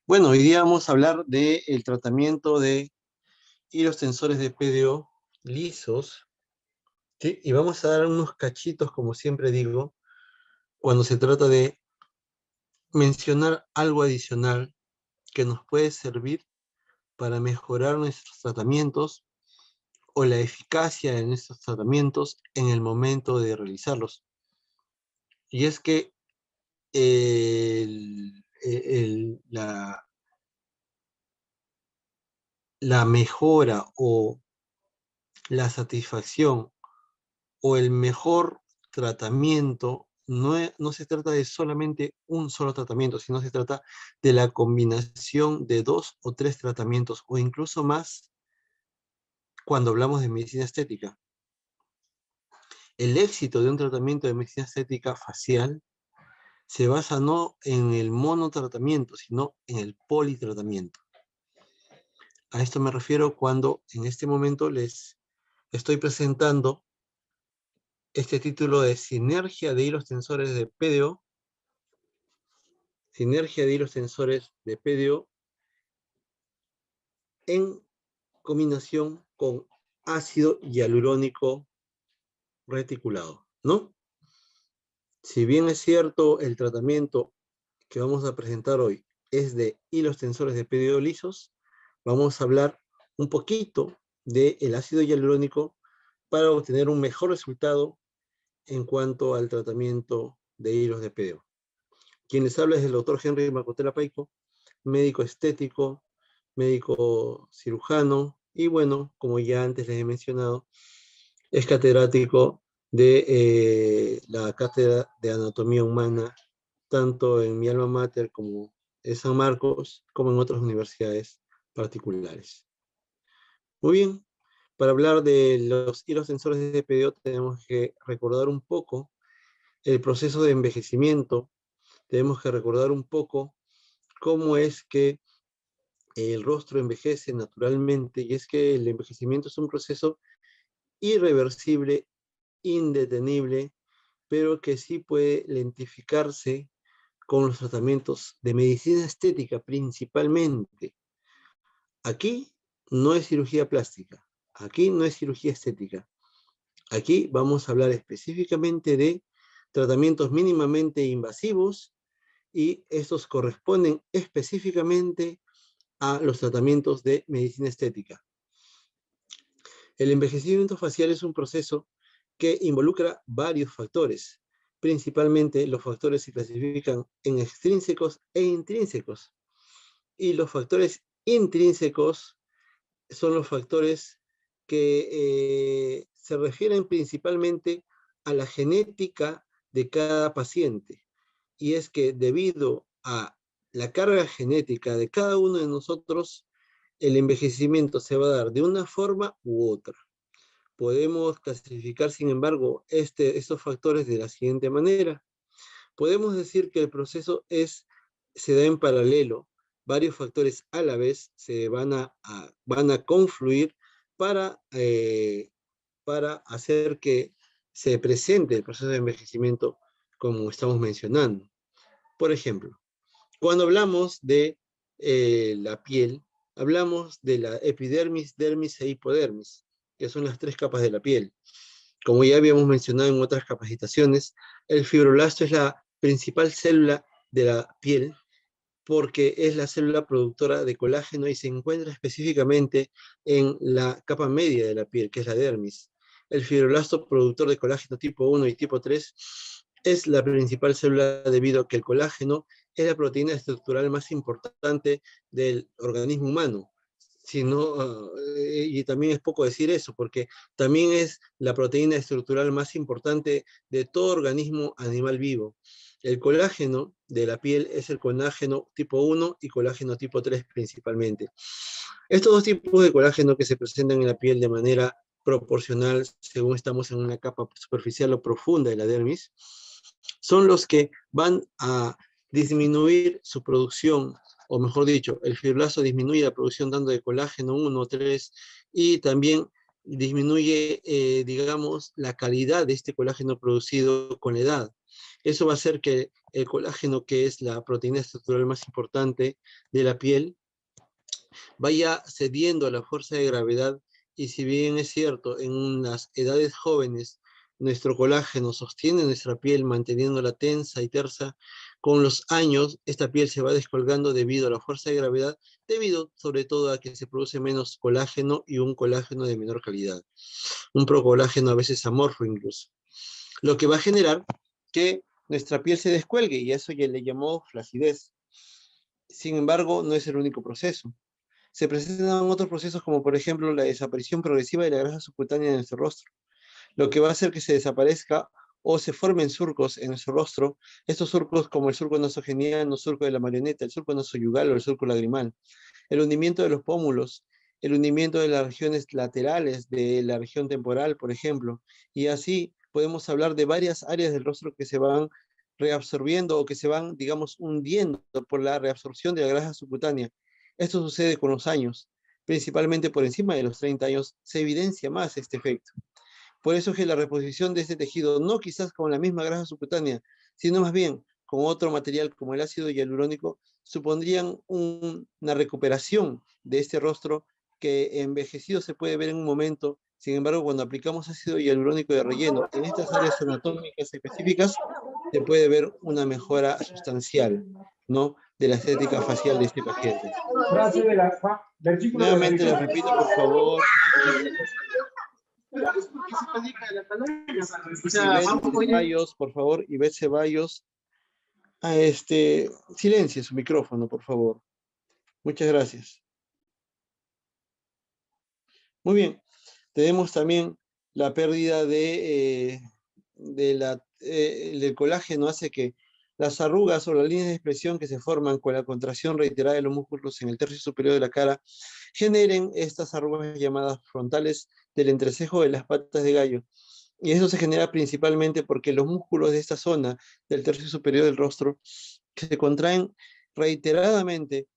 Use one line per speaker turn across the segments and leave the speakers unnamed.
Bueno, hoy día vamos a hablar del tratamiento de hilos tensores de PDO lisos, ¿sí? Y vamos a dar unos cachitos, como siempre digo, cuando se trata de mencionar algo adicional que nos puede servir para mejorar nuestros tratamientos o la eficacia de nuestros tratamientos en el momento de realizarlos. Y es que la mejora o la satisfacción o el mejor tratamiento no se trata de solamente un solo tratamiento, sino se trata de la combinación de dos o tres tratamientos o incluso más cuando hablamos de medicina estética. El éxito de un tratamiento de medicina estética facial se basa no en el monotratamiento, sino en el politratamiento. A esto me refiero cuando en este momento les estoy presentando este título de Sinergia de hilos tensores de PDO, sinergia de hilos tensores de PDO en combinación con ácido hialurónico reticulado, ¿no? Si bien es cierto, el tratamiento que vamos a presentar hoy es de hilos tensores de PDO lisos, vamos a hablar un poquito del ácido hialurónico para obtener un mejor resultado en cuanto al tratamiento de hilos de PDO. Quien les habla es el doctor Henry Macotela Paico, médico estético, médico cirujano, y bueno, como ya antes les he mencionado, es catedrático de la Cátedra de Anatomía Humana, tanto en mi alma mater como en San Marcos, como en otras universidades particulares. Muy bien, para hablar de los hilos tensores de PDO tenemos que recordar un poco el proceso de envejecimiento, tenemos que recordar un poco cómo es que el rostro envejece naturalmente, y es que el envejecimiento es un proceso irreversible, indetenible, pero que sí puede lentificarse con los tratamientos de medicina estética principalmente. Aquí no es cirugía plástica, aquí no es cirugía estética. Aquí vamos a hablar específicamente de tratamientos mínimamente invasivos y estos corresponden específicamente a los tratamientos de medicina estética. El envejecimiento facial es un proceso que involucra varios factores. Principalmente los factores se clasifican en extrínsecos e intrínsecos. Y los factores intrínsecos son los factores que se refieren principalmente a la genética de cada paciente. Y es que debido a la carga genética de cada uno de nosotros, el envejecimiento se va a dar de una forma u otra. Podemos clasificar, sin embargo, estos factores de la siguiente manera. Podemos decir que el proceso se da en paralelo. Varios factores a la vez se van a confluir para hacer que se presente el proceso de envejecimiento como estamos mencionando. Por ejemplo, cuando hablamos de la piel, hablamos de la epidermis, dermis e hipodermis, que son las tres capas de la piel. Como ya habíamos mencionado en otras capacitaciones, el fibroblasto es la principal célula de la piel porque es la célula productora de colágeno y se encuentra específicamente en la capa media de la piel, que es la dermis. El fibroblasto productor de colágeno tipo 1 y tipo 3 es la principal célula debido a que el colágeno es la proteína estructural más importante del organismo humano. Y también es poco decir eso, porque también es la proteína estructural más importante de todo organismo animal vivo. El colágeno de la piel es el colágeno tipo 1 y colágeno tipo 3 principalmente. Estos dos tipos de colágeno que se presentan en la piel de manera proporcional según estamos en una capa superficial o profunda de la dermis, son los que van a disminuir su producción, o mejor dicho, el fibroblasto disminuye la producción tanto de colágeno 1, 3, y también disminuye, digamos, la calidad de este colágeno producido con la edad. Eso va a hacer que el colágeno, que es la proteína estructural más importante de la piel, vaya cediendo a la fuerza de gravedad, y si bien es cierto, en las edades jóvenes nuestro colágeno sostiene nuestra piel manteniéndola tensa y tersa, con los años esta piel se va descolgando debido a la fuerza de gravedad, debido sobre todo a que se produce menos colágeno y un colágeno de menor calidad, un procolágeno a veces amorfo incluso, lo que va a generar que nuestra piel se descuelgue, y eso ya le llamó flacidez. Sin embargo, no es el único proceso. Se presentan otros procesos como por ejemplo la desaparición progresiva de la grasa subcutánea de nuestro rostro, lo que va a hacer que se desaparezca o se formen surcos en nuestro rostro, estos surcos como el surco nasogeniano, surco de la marioneta, el surco nasoyugal o el surco lagrimal, el hundimiento de los pómulos, el hundimiento de las regiones laterales de la región temporal, por ejemplo, y así podemos hablar de varias áreas del rostro que se van reabsorbiendo o que se van, digamos, hundiendo por la reabsorción de la grasa subcutánea. Esto sucede con los años, principalmente por encima de los 30 años, se evidencia más este efecto. Por eso es que la reposición de este tejido, no quizás con la misma grasa subcutánea, sino más bien con otro material como el ácido hialurónico, supondrían una recuperación de este rostro que envejecido se puede ver en un momento. Sin embargo, cuando aplicamos ácido hialurónico de relleno en estas áreas anatómicas específicas, se puede ver una mejora sustancial, ¿no?, de la estética facial de este paciente. Nuevamente les repito, por favor, Ivette Ceballos, por favor, Ivette Ceballos, silencie su micrófono, por favor. Muchas gracias. Muy bien. Tenemos también la pérdida del colágeno, hace que las arrugas o las líneas de expresión que se forman con la contracción reiterada de los músculos en el tercio superior de la cara generen estas arrugas llamadas frontales del entrecejo de las patas de gallo. Y eso se genera principalmente porque los músculos de esta zona del tercio superior del rostro, que se contraen reiteradamente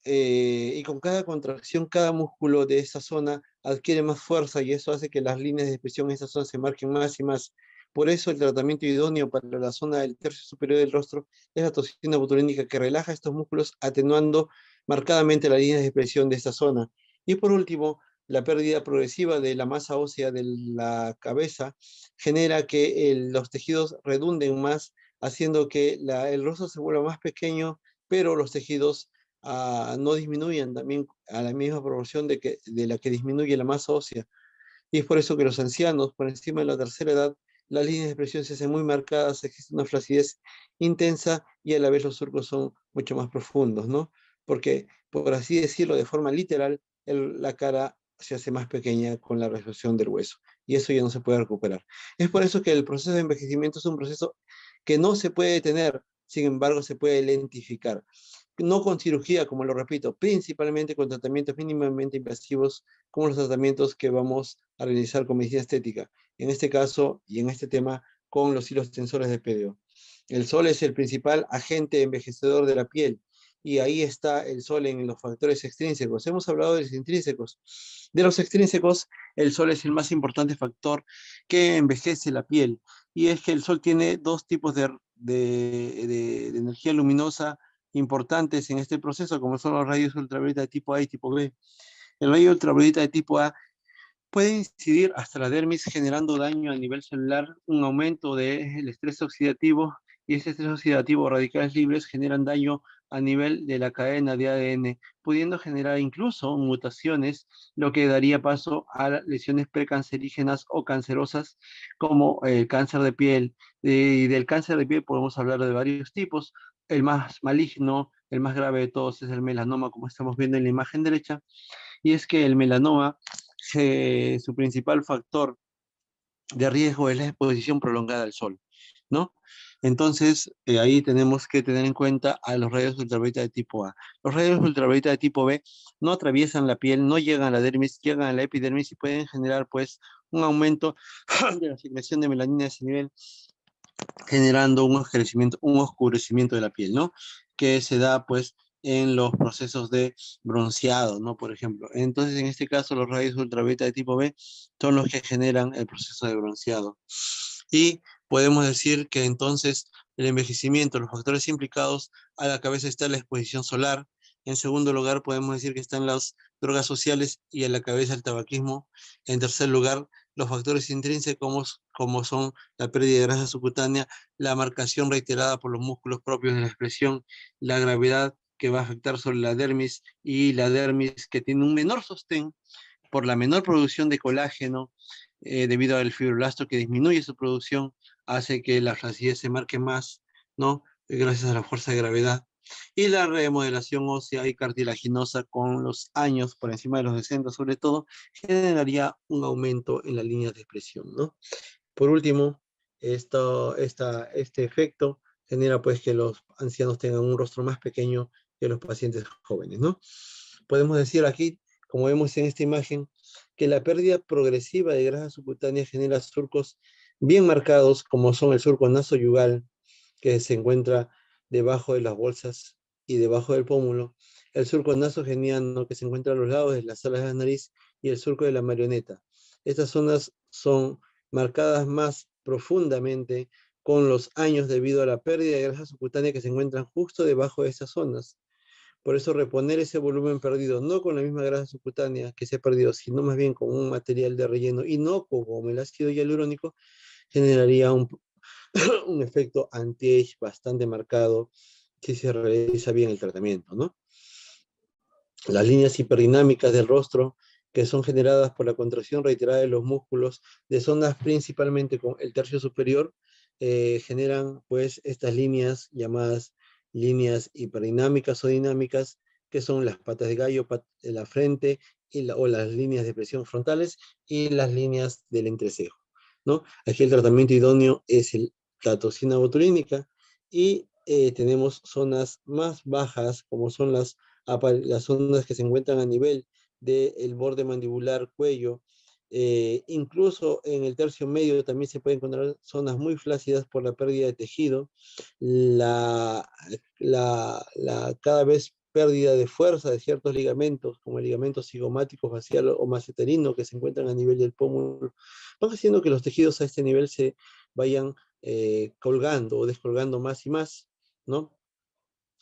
y con cada contracción, cada músculo de esta zona adquiere más fuerza, y eso hace que las líneas de expresión en esta zona se marquen más y más. Por eso el tratamiento idóneo para la zona del tercio superior del rostro es la toxina botulínica, que relaja estos músculos atenuando marcadamente las líneas de expresión de esta zona. Y por último, la pérdida progresiva de la masa ósea de la cabeza genera que los tejidos redunden más, haciendo que el rostro se vuelva más pequeño, pero los tejidos no disminuyan también a la misma proporción de la que disminuye la masa ósea. Y es por eso que los ancianos, por encima de la tercera edad, las líneas de expresión se hacen muy marcadas, existe una flacidez intensa, y a la vez los surcos son mucho más profundos, ¿no? Porque, por así decirlo, de forma literal, la cara se hace más pequeña con la resolución del hueso, y eso ya no se puede recuperar. Es por eso que el proceso de envejecimiento es un proceso que no se puede detener, sin embargo se puede lentificar. No con cirugía, como lo repito, principalmente con tratamientos mínimamente invasivos, como los tratamientos que vamos a realizar con medicina estética. En este caso y en este tema, con los hilos tensores de PDO. El sol es el principal agente envejecedor de la piel, y ahí está el sol en los factores extrínsecos. Hemos hablado de los intrínsecos. De los extrínsecos, el sol es el más importante factor que envejece la piel. Y es que el sol tiene dos tipos de energía luminosa importantes en este proceso, como son los rayos ultravioleta de tipo A y tipo B. El rayo ultravioleta de tipo A puede incidir hasta la dermis, generando daño a nivel celular, un aumento del estrés oxidativo, y ese estrés oxidativo o radicales libres generan daño a nivel de la cadena de ADN, pudiendo generar incluso mutaciones, lo que daría paso a lesiones precancerígenas o cancerosas, como el cáncer de piel. Y del cáncer de piel podemos hablar de varios tipos. El más maligno, el más grave de todos, es el melanoma, como estamos viendo en la imagen derecha, y es que el melanoma, su principal factor de riesgo es la exposición prolongada al sol, ¿no? Entonces, ahí tenemos que tener en cuenta a los rayos ultravioleta de tipo A. Los rayos ultravioleta de tipo B no atraviesan la piel, no llegan a la dermis, llegan a la epidermis, y pueden generar, pues, un aumento de la secreción de melanina a ese nivel, generando un oscurecimiento de la piel, ¿no? Que se da, pues, en los procesos de bronceado, ¿no? Por ejemplo. Entonces, en este caso, los rayos ultravioleta de tipo B son los que generan el proceso de bronceado. Y podemos decir que entonces el envejecimiento, los factores implicados, a la cabeza está la exposición solar. En segundo lugar, podemos decir que están las drogas sociales y a la cabeza el tabaquismo. En tercer lugar, los factores intrínsecos como son la pérdida de grasa subcutánea, la marcación reiterada por los músculos propios de la expresión, la gravedad que va a afectar sobre la dermis y la dermis que tiene un menor sostén por la menor producción de colágeno debido al fibroblasto que disminuye su producción, hace que la flacidez se marque más, ¿no? Gracias a la fuerza de gravedad. Y la remodelación ósea y cartilaginosa con los años, por encima de los 60 sobre todo, generaría un aumento en las líneas de expresión, ¿no? Por último, este efecto genera pues que los ancianos tengan un rostro más pequeño que los pacientes jóvenes, ¿no? Podemos decir aquí, como vemos en esta imagen, que la pérdida progresiva de grasa subcutánea genera surcos bien marcados, como son el surco nasoyugal, que se encuentra debajo de las bolsas y debajo del pómulo, el surco nasogeniano, que se encuentra a los lados de las alas de la nariz, y el surco de la marioneta. Estas zonas son marcadas más profundamente con los años debido a la pérdida de grasa subcutánea que se encuentran justo debajo de estas zonas. Por eso reponer ese volumen perdido, no con la misma grasa subcutánea que se ha perdido, sino más bien con un material de relleno inocuo como el ácido hialurónico, generaría un efecto anti-age bastante marcado si se realiza bien el tratamiento, ¿no? Las líneas hiperdinámicas del rostro, que son generadas por la contracción reiterada de los músculos de zonas principalmente con el tercio superior, generan pues estas líneas llamadas líneas hiperdinámicas o dinámicas, que son las patas de gallo, la frente o las líneas de presión frontales y las líneas del entrecejo, ¿no? Aquí el tratamiento idóneo es la toxina botulínica y tenemos zonas más bajas como son las zonas que se encuentran a nivel del borde mandibular, cuello. Incluso en el tercio medio también se pueden encontrar zonas muy flácidas por la pérdida de tejido, la cada vez pérdida de fuerza de ciertos ligamentos, como el ligamento cigomático facial o maceterino que se encuentran a nivel del pómulo, van haciendo que los tejidos a este nivel se vayan colgando o descolgando más y más, ¿no?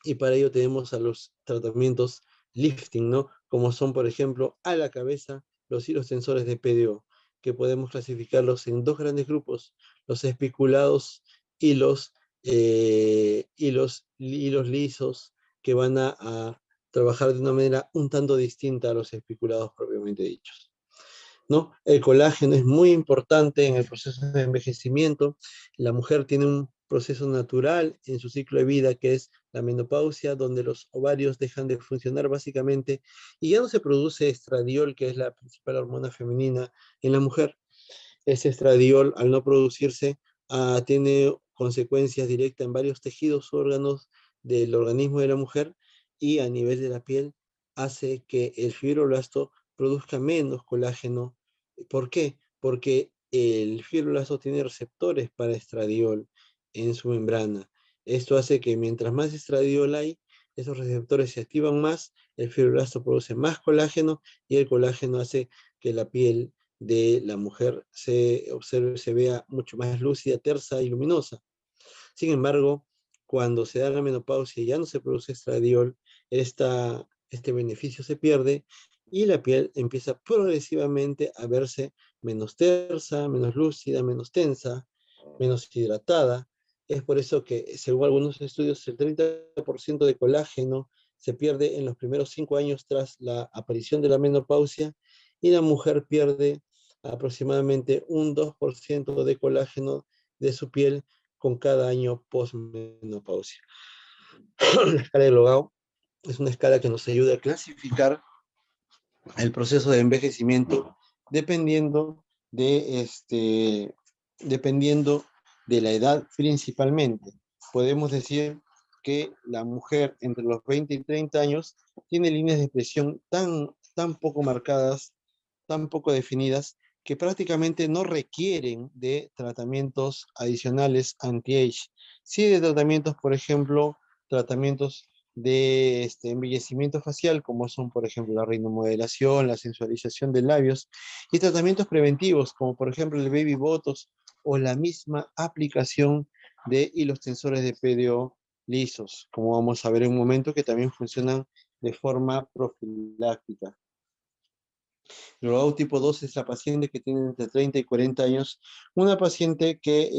Y para ello tenemos a los tratamientos lifting, ¿no? Como son, por ejemplo, a la cabeza, los hilos tensores de PDO, que podemos clasificarlos en dos grandes grupos, los espiculados y hilos lisos, que van a trabajar de una manera un tanto distinta a los espiculados propiamente dichos, ¿no? El colágeno es muy importante en el proceso de envejecimiento. La mujer tiene un proceso natural en su ciclo de vida, que es la menopausia, donde los ovarios dejan de funcionar básicamente y ya no se produce estradiol, que es la principal hormona femenina en la mujer. Ese estradiol, al no producirse, tiene consecuencias directas en varios tejidos, órganos del organismo de la mujer, y a nivel de la piel hace que el fibroblasto produzca menos colágeno. ¿Por qué? Porque el fibroblasto tiene receptores para estradiol en su membrana. Esto hace que mientras más estradiol hay, esos receptores se activan más, el fibroblasto produce más colágeno y el colágeno hace que la piel de la mujer se vea mucho más lúcida, tersa y luminosa. Sin embargo, cuando se da la menopausia y ya no se produce estradiol, este beneficio se pierde y la piel empieza progresivamente a verse menos tersa, menos lúcida, menos tensa, menos hidratada. Es por eso que, según algunos estudios, el 30% de colágeno se pierde en los primeros 5 años tras la aparición de la menopausia y la mujer pierde aproximadamente un 2% de colágeno de su piel con cada año postmenopausia. La escala de Logau es una escala que nos ayuda a clasificar el proceso de envejecimiento dependiendo dependiendo de la edad principalmente. Podemos decir que la mujer entre los 20 y 30 años tiene líneas de expresión tan poco marcadas, tan poco definidas, que prácticamente no requieren de tratamientos adicionales anti-age. Sí de tratamientos, por ejemplo, tratamientos de embellecimiento facial, como son, por ejemplo, la rinomodelación, la sensualización de labios, y tratamientos preventivos, como por ejemplo el baby botox o la misma aplicación de hilos tensores de PDO lisos, como vamos a ver en un momento, que también funcionan de forma profiláctica. El drogado tipo 2 es la paciente que tiene entre 30 y 40 años, una paciente que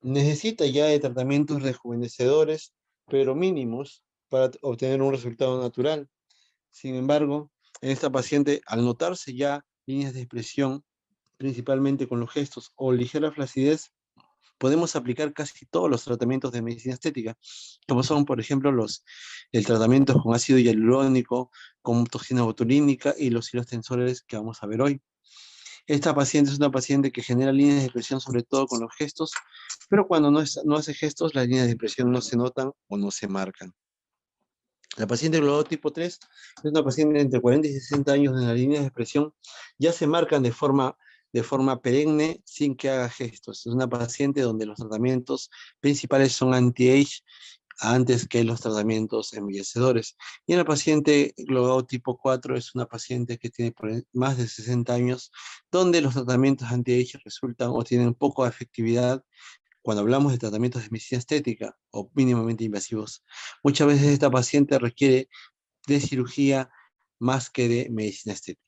necesita ya de tratamientos rejuvenecedores, pero mínimos, para obtener un resultado natural. Sin embargo, en esta paciente, al notarse ya líneas de expresión, principalmente con los gestos o ligera flacidez, podemos aplicar casi todos los tratamientos de medicina estética, como son, por ejemplo, el tratamiento con ácido hialurónico, con toxina botulínica y los hilos tensores que vamos a ver hoy. Esta paciente es una paciente que genera líneas de expresión sobre todo con los gestos, pero cuando no hace gestos, las líneas de expresión no se notan o no se marcan. La paciente globado tipo 3 es una paciente de entre 40 y 60 años donde las líneas de expresión ya se marcan de forma perenne sin que haga gestos. Es una paciente donde los tratamientos principales son anti-age antes que los tratamientos embellecedores. Y en la paciente globado tipo 4 es una paciente que tiene más de 60 años donde los tratamientos anti-age resultan o tienen poca efectividad cuando hablamos de tratamientos de medicina estética o mínimamente invasivos. Muchas veces esta paciente requiere de cirugía más que de medicina estética.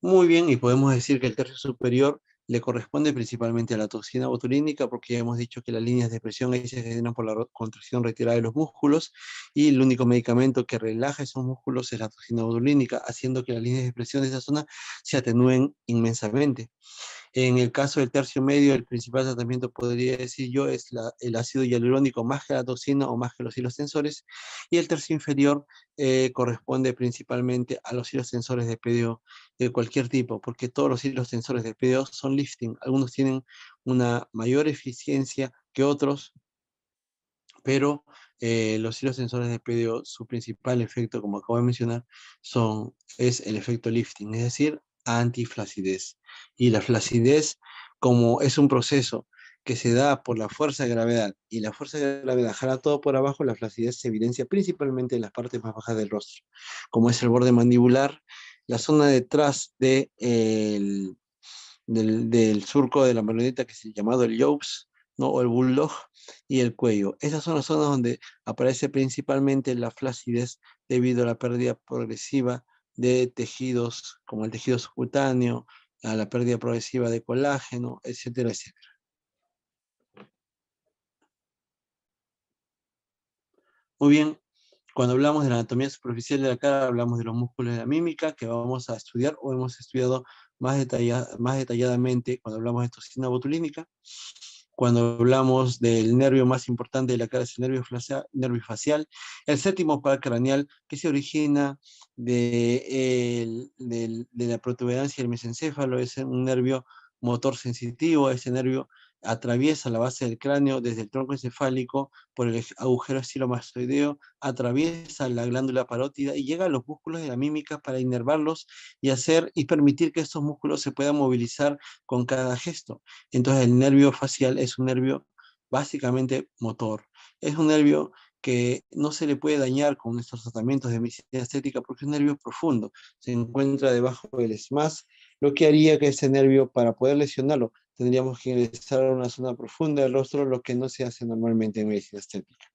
Muy bien, y podemos decir que el tercio superior le corresponde principalmente a la toxina botulínica, porque ya hemos dicho que las líneas de presión ahí se generan por la contracción retirada de los músculos, y el único medicamento que relaja esos músculos es la toxina botulínica, haciendo que las líneas de presión de esa zona se atenúen inmensamente. En el caso del tercio medio, el principal tratamiento, podría decir yo, es el ácido hialurónico más que la toxina o más que los hilos tensores. Y el tercio inferior corresponde principalmente a los hilos tensores de PDO de cualquier tipo, porque todos los hilos tensores de PDO son lifting. Algunos tienen una mayor eficiencia que otros, pero los hilos tensores de PDO, su principal efecto, como acabo de mencionar, es el efecto lifting, es decir, antiflacidez. Y la flacidez, como es un proceso que se da por la fuerza de gravedad, y la fuerza de gravedad jala todo por abajo, la flacidez se evidencia principalmente en las partes más bajas del rostro, como es el borde mandibular, la zona detrás del surco de la marioneta, que es llamado el Jobs, ¿no? O el bulldog, y el cuello. Esas son las zonas donde aparece principalmente la flacidez debido a la pérdida progresiva de tejidos como el tejido subcutáneo, a la pérdida progresiva de colágeno, etcétera, etcétera. Muy bien, cuando hablamos de la anatomía superficial de la cara, hablamos de los músculos de la mímica que vamos a estudiar o hemos estudiado más detalladamente cuando hablamos de toxina botulínica. Cuando hablamos del nervio más importante de la cara, es el nervio facial, el séptimo par craneal, que se origina de la protuberancia del mesencéfalo, es un nervio motor sensitivo, ese nervio atraviesa la base del cráneo desde el tronco encefálico por el agujero estilomastoideo, atraviesa la glándula parótida y llega a los músculos de la mímica para inervarlos y permitir que estos músculos se puedan movilizar con cada gesto. Entonces el nervio facial es un nervio básicamente motor. Es un nervio que no se le puede dañar con estos tratamientos de medicina estética porque es un nervio profundo, se encuentra debajo del esmaz, lo que haría que ese nervio, para poder lesionarlo, tendríamos que ingresar a una zona profunda del rostro, lo que no se hace normalmente en medicina estética.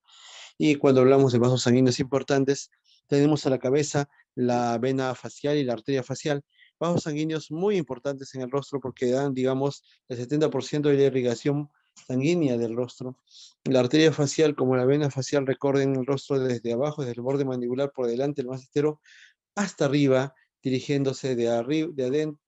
Y cuando hablamos de vasos sanguíneos importantes, tenemos a la cabeza la vena facial y la arteria facial, vasos sanguíneos muy importantes en el rostro porque dan, digamos, el 70% de la irrigación sanguínea del rostro. La arteria facial, como la vena facial, recorren el rostro desde abajo, desde el borde mandibular por delante, el más estero, hasta arriba, dirigiéndose de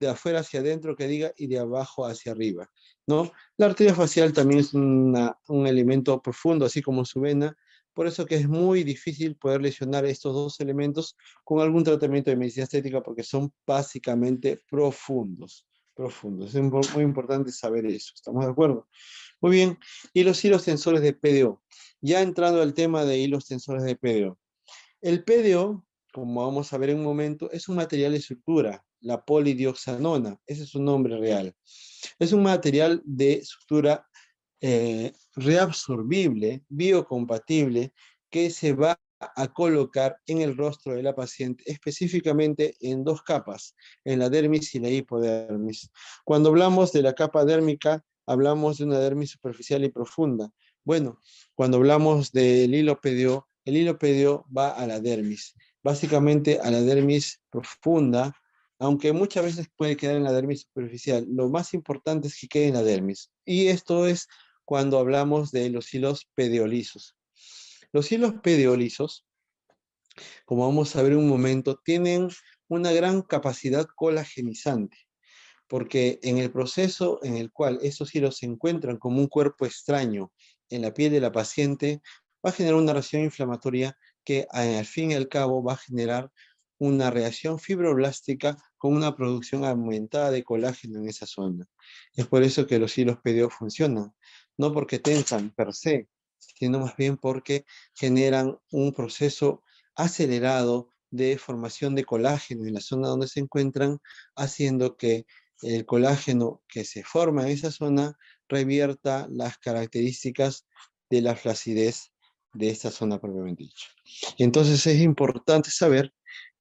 afuera hacia adentro, que diga, y de abajo hacia arriba, ¿no? La arteria facial también es un elemento profundo, así como su vena, por eso que es muy difícil poder lesionar estos dos elementos con algún tratamiento de medicina estética, porque son básicamente profundos, profundos. Es muy importante saber eso, ¿estamos de acuerdo? Muy bien, y los hilos tensores de PDO. Ya entrando al tema de hilos tensores de PDO. El PDO, como vamos a ver en un momento, es un material de estructura, la polidioxanona, ese es su nombre real. Es un material de estructura reabsorbible, biocompatible, que se va a colocar en el rostro de la paciente, específicamente en dos capas, en la dermis y la hipodermis. Cuando hablamos de la capa dérmica, hablamos de una dermis superficial y profunda. Bueno, cuando hablamos del hilo PDO, el hilo PDO va a la dermis, básicamente a la dermis profunda, aunque muchas veces puede quedar en la dermis superficial. Lo más importante es que quede en la dermis. Y esto es cuando hablamos de los hilos PDO-lisos. Los hilos PDO-lisos, como vamos a ver en un momento, tienen una gran capacidad colagenizante, porque en el proceso en el cual estos hilos se encuentran como un cuerpo extraño en la piel de la paciente, va a generar una reacción inflamatoria que al fin y al cabo va a generar una reacción fibroblástica con una producción aumentada de colágeno en esa zona. Es por eso que los hilos PDO funcionan, no porque tensan per se, sino más bien porque generan un proceso acelerado de formación de colágeno en la zona donde se encuentran, haciendo que el colágeno que se forma en esa zona revierta las características de la flacidez de esta zona propiamente dicha. Entonces es importante saber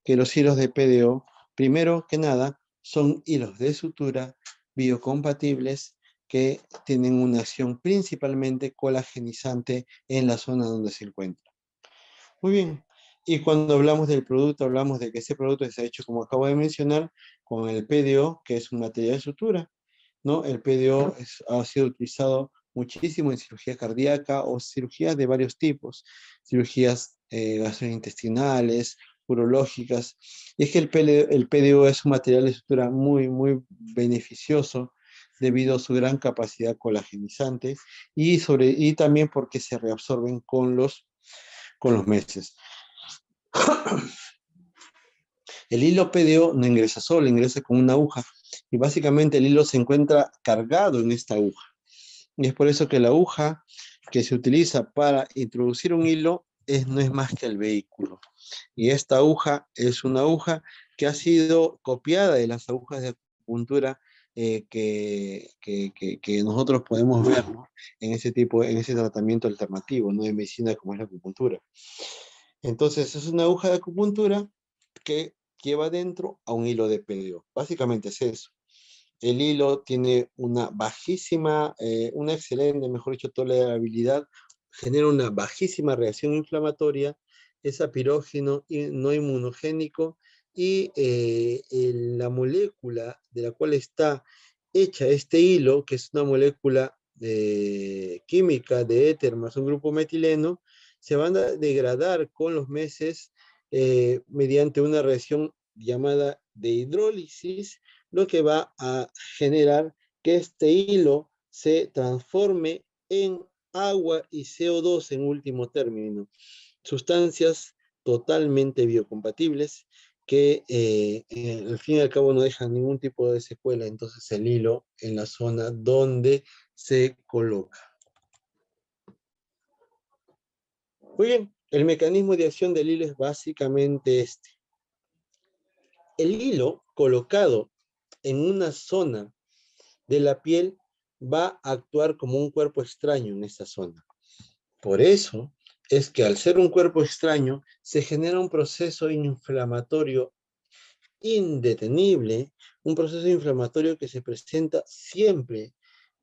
que los hilos de PDO, primero que nada, son hilos de sutura biocompatibles que tienen una acción principalmente colagenizante en la zona donde se encuentra. Muy bien. Y cuando hablamos del producto, hablamos de que ese producto está hecho, como acabo de mencionar, con el PDO, que es un material de sutura, ¿no? El PDO ha sido utilizado muchísimo en cirugía cardíaca o cirugías de varios tipos, cirugías gastrointestinales, urológicas. Y es que el PDO es un material de sutura muy, muy beneficioso debido a su gran capacidad colagenizante y también porque se reabsorben con los meses. El hilo PDO no ingresa solo, ingresa con una aguja y básicamente el hilo se encuentra cargado en esta aguja. Y es por eso que la aguja que se utiliza para introducir un hilo no es más que el vehículo. Y esta aguja es una aguja que ha sido copiada de las agujas de acupuntura que nosotros podemos ver, ¿no? en ese tratamiento alternativo, no de medicina como es la acupuntura. Entonces es una aguja de acupuntura que lleva dentro a un hilo de PDO. Básicamente es eso. El hilo tiene una bajísima, una excelente, mejor dicho, tolerabilidad, genera una bajísima reacción inflamatoria, es apirógeno y no inmunogénico y la molécula de la cual está hecha este hilo, que es una molécula química de éter más un grupo metileno, se van a degradar con los meses mediante una reacción llamada de hidrólisis, lo que va a generar que este hilo se transforme en agua y CO2 en último término. Sustancias totalmente biocompatibles que al fin y al cabo no dejan ningún tipo de secuela, entonces el hilo en la zona donde se coloca. Muy bien, el mecanismo de acción del hilo es básicamente este. El hilo colocado en una zona de la piel va a actuar como un cuerpo extraño en esta zona. Por eso es que al ser un cuerpo extraño se genera un proceso inflamatorio indetenible, un proceso inflamatorio que se presenta siempre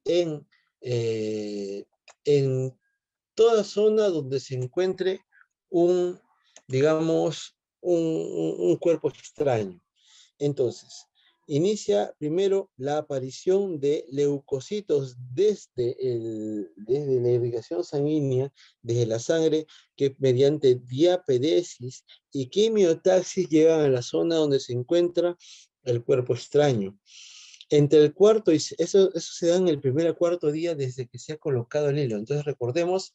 en, eh, en toda zona donde se encuentre digamos, un cuerpo extraño. Entonces, inicia primero la aparición de leucocitos desde la irrigación sanguínea, desde la sangre, que mediante diapedesis y quimiotaxis llegan a la zona donde se encuentra el cuerpo extraño. Entre el cuarto y eso se da en el primer a cuarto día desde que se ha colocado el hilo. Entonces recordemos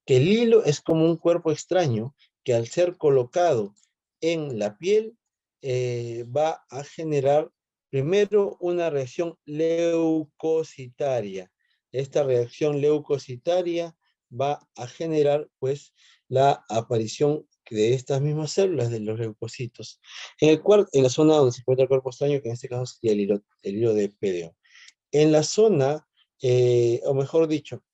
que el hilo es como un cuerpo extraño que al ser colocado en la piel va a generar primero una reacción leucocitaria. Esta reacción leucocitaria va a generar pues la aparición de estas mismas células de los leucocitos en la zona donde se encuentra el cuerpo extraño, que en este caso sería el hilo de PDO. En la zona, o mejor dicho,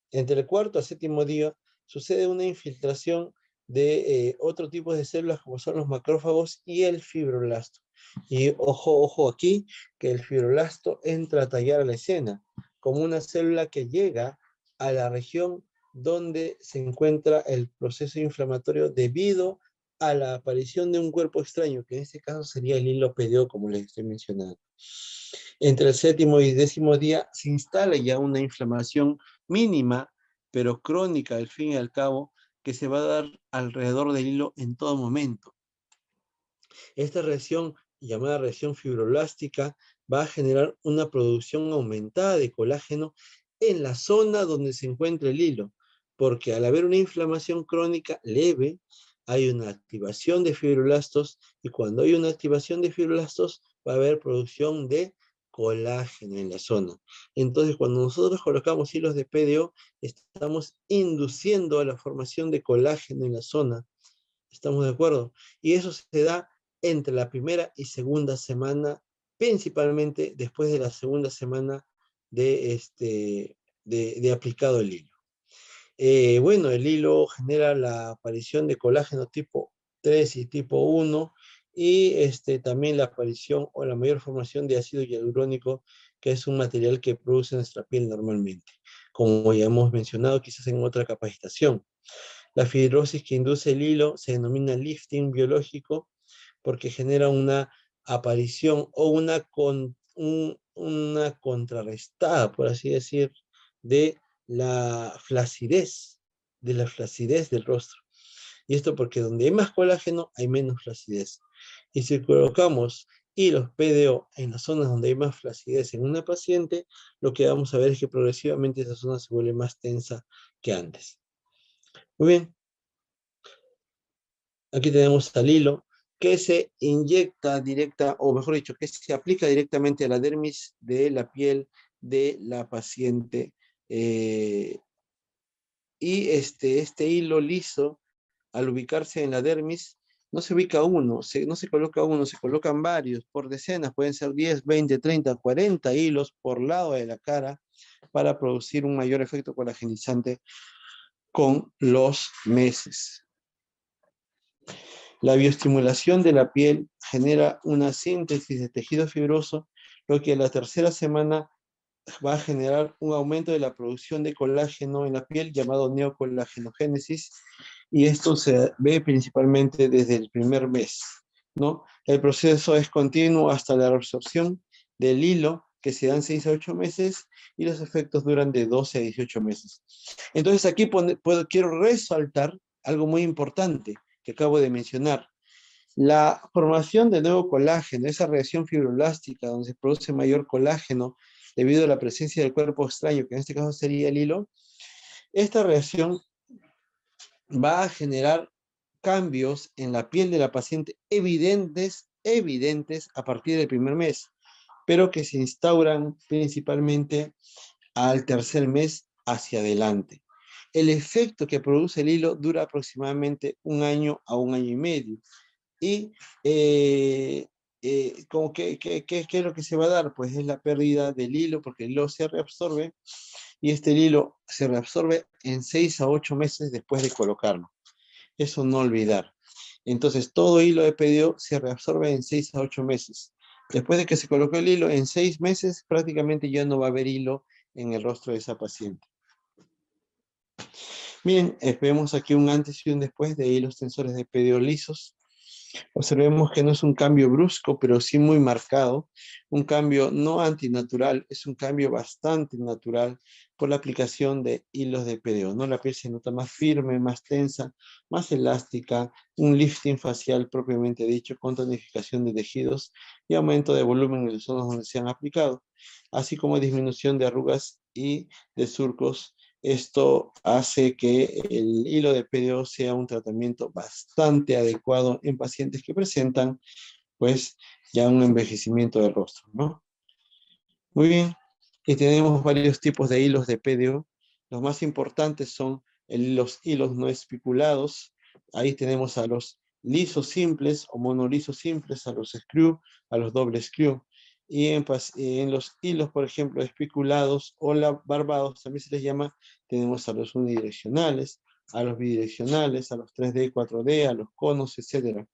entre el cuarto al séptimo día sucede una infiltración de otro tipo de células como son los macrófagos y el fibroblasto. Y ojo, ojo aquí, que el fibroblasto entra a tallar a la escena como una célula que llega a la región donde se encuentra el proceso inflamatorio debido a la aparición de un cuerpo extraño, que en este caso sería el hilo PDO, como les estoy mencionando. Entre el séptimo y décimo día se instala ya una inflamación mínima, pero crónica al fin y al cabo, que se va a dar alrededor del hilo en todo momento. Esta reacción, llamada reacción fibroblástica, va a generar una producción aumentada de colágeno en la zona donde se encuentra el hilo, porque al haber una inflamación crónica leve, hay una activación de fibroblastos, y cuando hay una activación de fibroblastos, va a haber producción de colágeno en la zona. Entonces, cuando nosotros colocamos hilos de PDO, estamos induciendo a la formación de colágeno en la zona. ¿Estamos de acuerdo? Y eso se da entre la primera y segunda semana, principalmente después de la segunda semana de aplicado el hilo. Bueno, el hilo genera la aparición de colágeno tipo 3 y tipo 1, y también la aparición o la mayor formación de ácido hialurónico, que es un material que produce nuestra piel normalmente, como ya hemos mencionado quizás en otra capacitación. La fibrosis que induce el hilo se denomina lifting biológico porque genera una aparición o una contrarrestada, por así decir, de la flacidez, del rostro. Y esto porque donde hay más colágeno hay menos flacidez. Y si colocamos hilos PDO en las zonas donde hay más flacidez en una paciente, lo que vamos a ver es que progresivamente esa zona se vuelve más tensa que antes. Muy bien. Aquí tenemos al hilo que se inyecta directa, o mejor dicho, que se aplica directamente a la dermis de la piel de la paciente. Y este hilo liso, al ubicarse en la dermis, no se ubica uno, no se coloca uno, se colocan varios, por decenas, pueden ser 10, 20, 30, 40 hilos por lado de la cara para producir un mayor efecto colagenizante con los meses. La bioestimulación de la piel genera una síntesis de tejido fibroso, lo que a la tercera semana va a generar un aumento de la producción de colágeno en la piel llamado neocolagenogenesis, y esto se ve principalmente desde el primer mes, ¿no? El proceso es continuo hasta la absorción del hilo, que se dan 6 a 8 meses, y los efectos duran de 12 a 18 meses. Entonces aquí quiero resaltar algo muy importante que acabo de mencionar. La formación de nuevo colágeno, esa reacción fibroblástica donde se produce mayor colágeno debido a la presencia del cuerpo extraño, que en este caso sería el hilo, esta reacción va a generar cambios en la piel de la paciente evidentes a partir del primer mes, pero que se instauran principalmente al tercer mes hacia adelante. El efecto que produce el hilo dura aproximadamente 1 año a 1 año y medio. Y como ¿qué es lo que se va a dar? Pues es la pérdida del hilo, porque el hilo se reabsorbe, y este hilo se reabsorbe en 6 a 8 meses después de colocarlo. Eso no olvidar. Entonces, todo hilo de PDO se reabsorbe en 6 a 8 meses. Después de que se colocó el hilo, en 6 meses prácticamente ya no va a haber hilo en el rostro de esa paciente. Bien, vemos aquí un antes y un después de hilos tensores de PDO lisos. Observemos que no es un cambio brusco, pero sí muy marcado, un cambio no antinatural, es un cambio bastante natural por la aplicación de hilos de PDO, ¿no? La piel se nota más firme, más tensa, más elástica, un lifting facial propiamente dicho, con tonificación de tejidos y aumento de volumen en las zonas donde se han aplicado, así como disminución de arrugas y de surcos. Esto hace que el hilo de PDO sea un tratamiento bastante adecuado en pacientes que presentan, pues, ya un envejecimiento del rostro, ¿no? Muy bien, y tenemos varios tipos de hilos de PDO. Los más importantes son los hilos no espiculados. Ahí tenemos a los lisos simples o monolisos simples, a los screw, a los doble screw. Y en los hilos, por ejemplo, espiculados o barbados, también se les llama, tenemos a los unidireccionales, a los bidireccionales, a los 3D, 4D, a los conos, etc.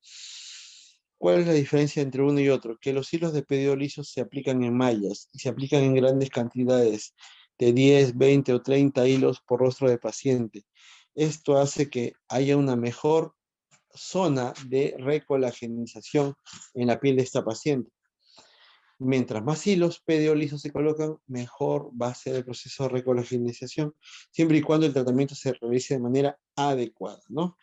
¿Cuál es la diferencia entre uno y otro? Que los hilos de pedido liso se aplican en mallas y se aplican en grandes cantidades, de 10, 20 o 30 hilos por rostro de paciente. Esto hace que haya una mejor zona de recolagenización en la piel de esta paciente. Mientras más hilos PDO lisos se colocan, mejor va a ser el proceso de recolagenización, siempre y cuando el tratamiento se realice de manera adecuada, ¿no?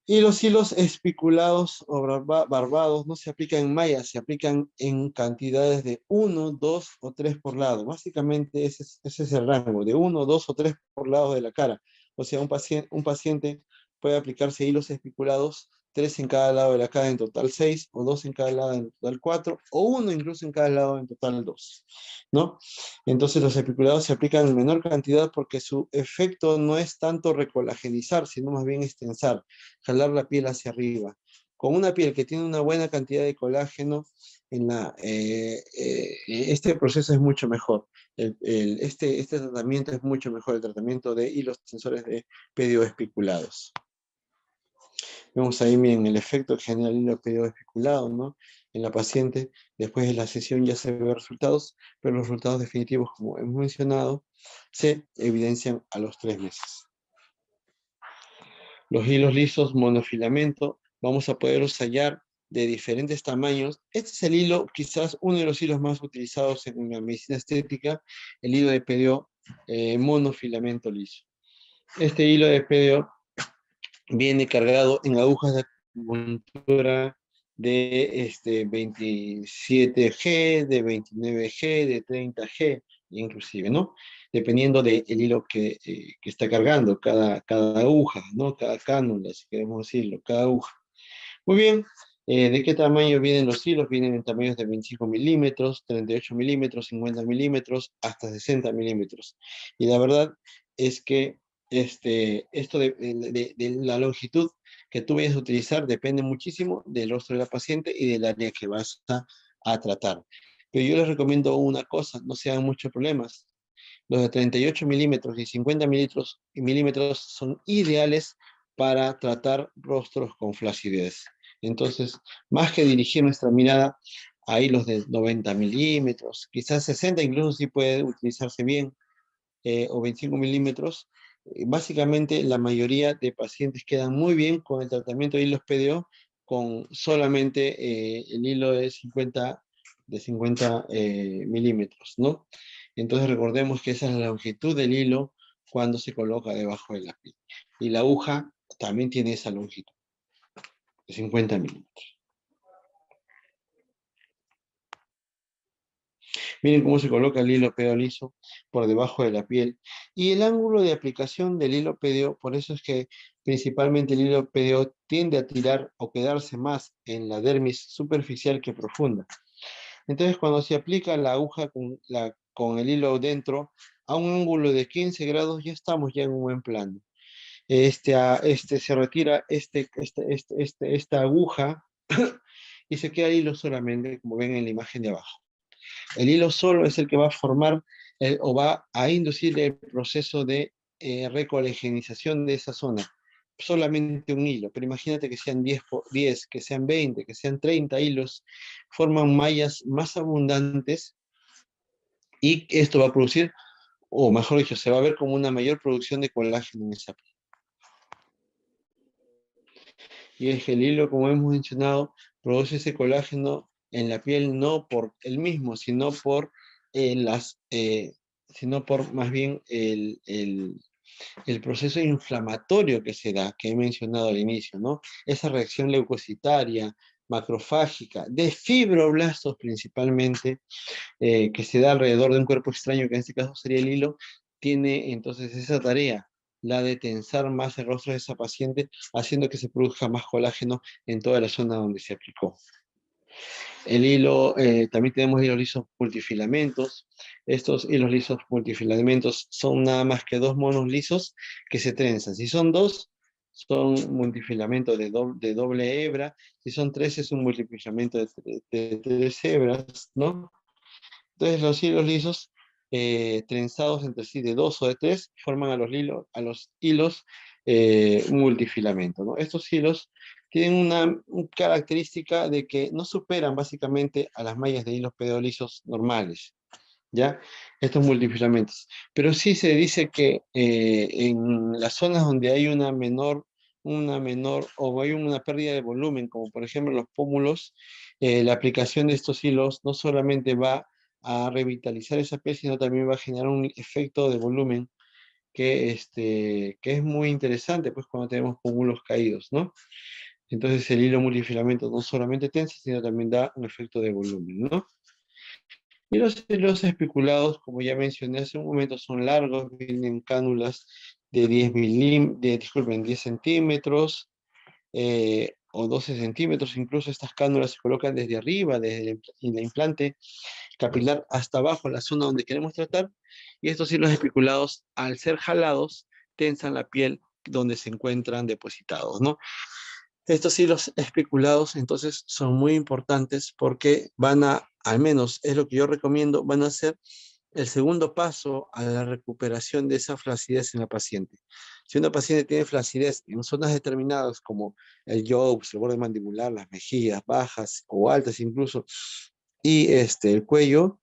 Y los hilos espiculados o barbados no se aplican en mallas, se aplican en cantidades de 1, 2 o 3 por lado. Básicamente ese es el rango, de 1, 2 o 3 por lado de la cara. O sea, un paciente puede aplicarse hilos espiculados, 3 en cada lado de la cara, en total 6, o 2 en cada lado, en total 4, o 1 incluso en cada lado, en total 2, ¿no? Entonces los espiculados se aplican en menor cantidad porque su efecto no es tanto recolagenizar, sino más bien extensar, jalar la piel hacia arriba. Con una piel que tiene una buena cantidad de colágeno, este proceso es mucho mejor. Este tratamiento es mucho mejor, el tratamiento de hilos tensores de pedioespiculados. Vemos ahí bien el efecto que genera el hilo pedioespiculado, ¿no? En la paciente, después de la sesión ya se ven resultados, pero los resultados definitivos, como hemos mencionado, se evidencian a los 3 meses. Los hilos lisos monofilamento vamos a poderlos hallar de diferentes tamaños. Este es el hilo, quizás uno de los hilos más utilizados en la medicina estética, el hilo de PDO monofilamento liso. Este hilo de PDO viene cargado en agujas de acupuntura de 27G, de 29G, de 30G, inclusive, ¿no? Dependiendo del hilo que está cargando cada aguja, ¿no? Cada cánula, si queremos decirlo, cada aguja. Muy bien, ¿de qué tamaño vienen los hilos? Vienen en tamaños de 25 milímetros, 38 milímetros, 50 milímetros, hasta 60 milímetros. Y la verdad es que esto de la longitud que tú vayas a utilizar depende muchísimo del rostro de la paciente y del área que vas a tratar. Pero yo les recomiendo una cosa, no se hagan muchos problemas. Los de 38 milímetros y 50 milímetros son ideales para tratar rostros con flacidez. Entonces, más que dirigir nuestra mirada a hilos de 90 milímetros, quizás 60 incluso sí puede utilizarse bien, o 25 milímetros, básicamente la mayoría de pacientes quedan muy bien con el tratamiento de hilos PDO con solamente el hilo de 50 milímetros, ¿no? Entonces recordemos que esa es la longitud del hilo cuando se coloca debajo de la piel. Y la aguja también tiene esa longitud, de 50 milímetros. Miren cómo se coloca el hilo PDO liso por debajo de la piel. Y el ángulo de aplicación del hilo PDO, por eso es que principalmente el hilo PDO tiende a tirar o quedarse más en la dermis superficial que profunda. Entonces, cuando se aplica la aguja con el hilo dentro, a un ángulo de 15 grados, ya estamos ya en un buen plano. Se retira esta aguja y se queda el hilo solamente, como ven en la imagen de abajo. El hilo solo es el que va a formar o va a inducir el proceso de recolagenización de esa zona. Solamente un hilo, pero imagínate que sean 10, que sean 20, que sean 30 hilos, forman mallas más abundantes y esto va a producir, o mejor dicho, se va a ver como una mayor producción de colágeno en esa piel. Y es que el hilo, como hemos mencionado, produce ese colágeno en la piel no por el mismo, sino por más bien el proceso inflamatorio que se da, que he mencionado al inicio, ¿no? Esa reacción leucocitaria, macrofágica, de fibroblastos principalmente, que se da alrededor de un cuerpo extraño, que en este caso sería el hilo, tiene entonces esa tarea, la de tensar más el rostro de esa paciente, haciendo que se produzca más colágeno en toda la zona donde se aplicó. El hilo, también tenemos hilos lisos multifilamentos. Estos hilos lisos multifilamentos son nada más que 2 monos lisos que se trenzan. Si son 2, son multifilamentos de doble hebra. Si son 3, es un multifilamento de 3 hebras, ¿no? Entonces los hilos lisos trenzados entre sí de 2 o de 3 forman a los hilos multifilamento, ¿no? Estos hilos tienen una característica de que no superan básicamente a las mallas de hilos pedolisos normales, ¿ya? Estos multifilamentos. Pero sí se dice que en las zonas donde hay una menor o hay una pérdida de volumen, como por ejemplo los pómulos, la aplicación de estos hilos no solamente va a revitalizar esa piel, sino también va a generar un efecto de volumen que es muy interesante, pues cuando tenemos pómulos caídos, ¿no? Entonces el hilo multifilamento no solamente tensa, sino también da un efecto de volumen, ¿no? Y los hilos especulados, como ya mencioné hace un momento, son largos, vienen cánulas de 10 centímetros o 12 centímetros. Incluso estas cánulas se colocan desde arriba, desde el implante capilar hasta abajo, la zona donde queremos tratar. Y estos hilos especulados, al ser jalados, tensan la piel donde se encuentran depositados, ¿no? Estos hilos especulados entonces son muy importantes porque al menos es lo que yo recomiendo, van a ser el segundo paso a la recuperación de esa flacidez en la paciente. Si una paciente tiene flacidez en zonas determinadas como el yobs, el borde mandibular, las mejillas bajas o altas incluso, y el cuello,